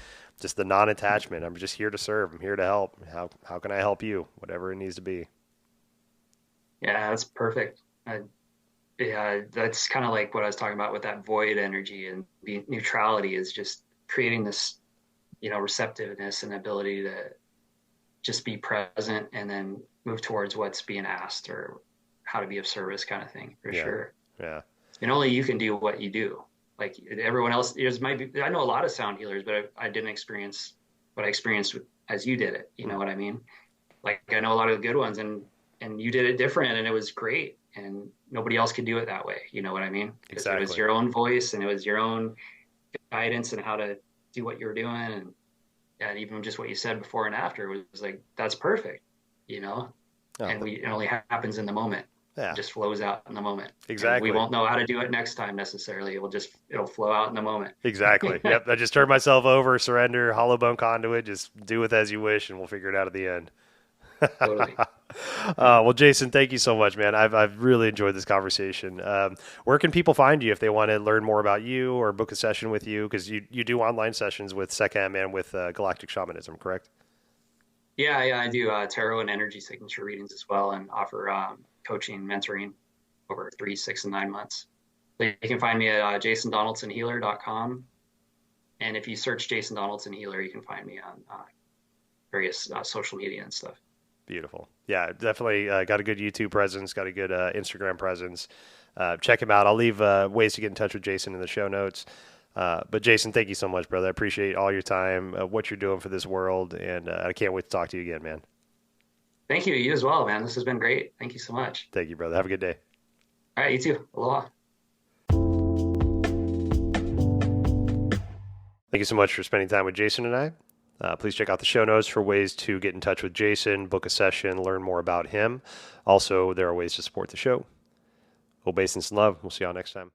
Just the non-attachment. I'm just here to serve. I'm here to help. How can I help you? Whatever it needs to be. Yeah, that's perfect. Yeah, that's kind of like what I was talking about with that void energy, and neutrality is just creating this, receptiveness and ability to just be present and then move towards what's being asked or how to be of service, kind of thing, for sure. Yeah. And only you can do what you do. Like everyone else, I know a lot of sound healers, but I didn't experience what I experienced as you did it. You know what I mean? Like I know a lot of the good ones, and you did it different, and it was great, and nobody else could do it that way. You know what I mean? Because it was your own voice, and it was your own guidance and how to do what you were doing, and even just what you said before and after was like, that's perfect, Oh, and it only happens in the moment. Yeah, It just flows out in the moment. And we exactly. won't know how to do it next time necessarily. It'll flow out in the moment. Exactly. Yep. I just turn myself over, surrender, hollow bone conduit, just do with as you wish, and we'll figure it out at the end. Totally. Well, Jason, thank you so much, man. I've really enjoyed this conversation. Where can people find you if they want to learn more about you or book a session with you? Because you do online sessions with Sekhem and with Galactic Shamanism, correct? Yeah, I do tarot and energy signature readings as well, and offer coaching, mentoring over 3, 6, and 9 months. So you can find me at jasondonaldsonhealer.com. And if you search Jason Donaldson Healer, you can find me on various social media and stuff. Beautiful. Yeah, definitely got a good YouTube presence, got a good Instagram presence. Check him out. I'll leave ways to get in touch with Jason in the show notes. But Jason, thank you so much, brother. I appreciate all your time, what you're doing for this world, and I can't wait to talk to you again, man. Thank you. You as well, man. This has been great. Thank you so much. Thank you, brother. Have a good day. All right, you too. Aloha. Thank you so much for spending time with Jason and I. Please check out the show notes for ways to get in touch with Jason, book a session, learn more about him. Also, there are ways to support the show. Obeisance and love. We'll see y'all next time.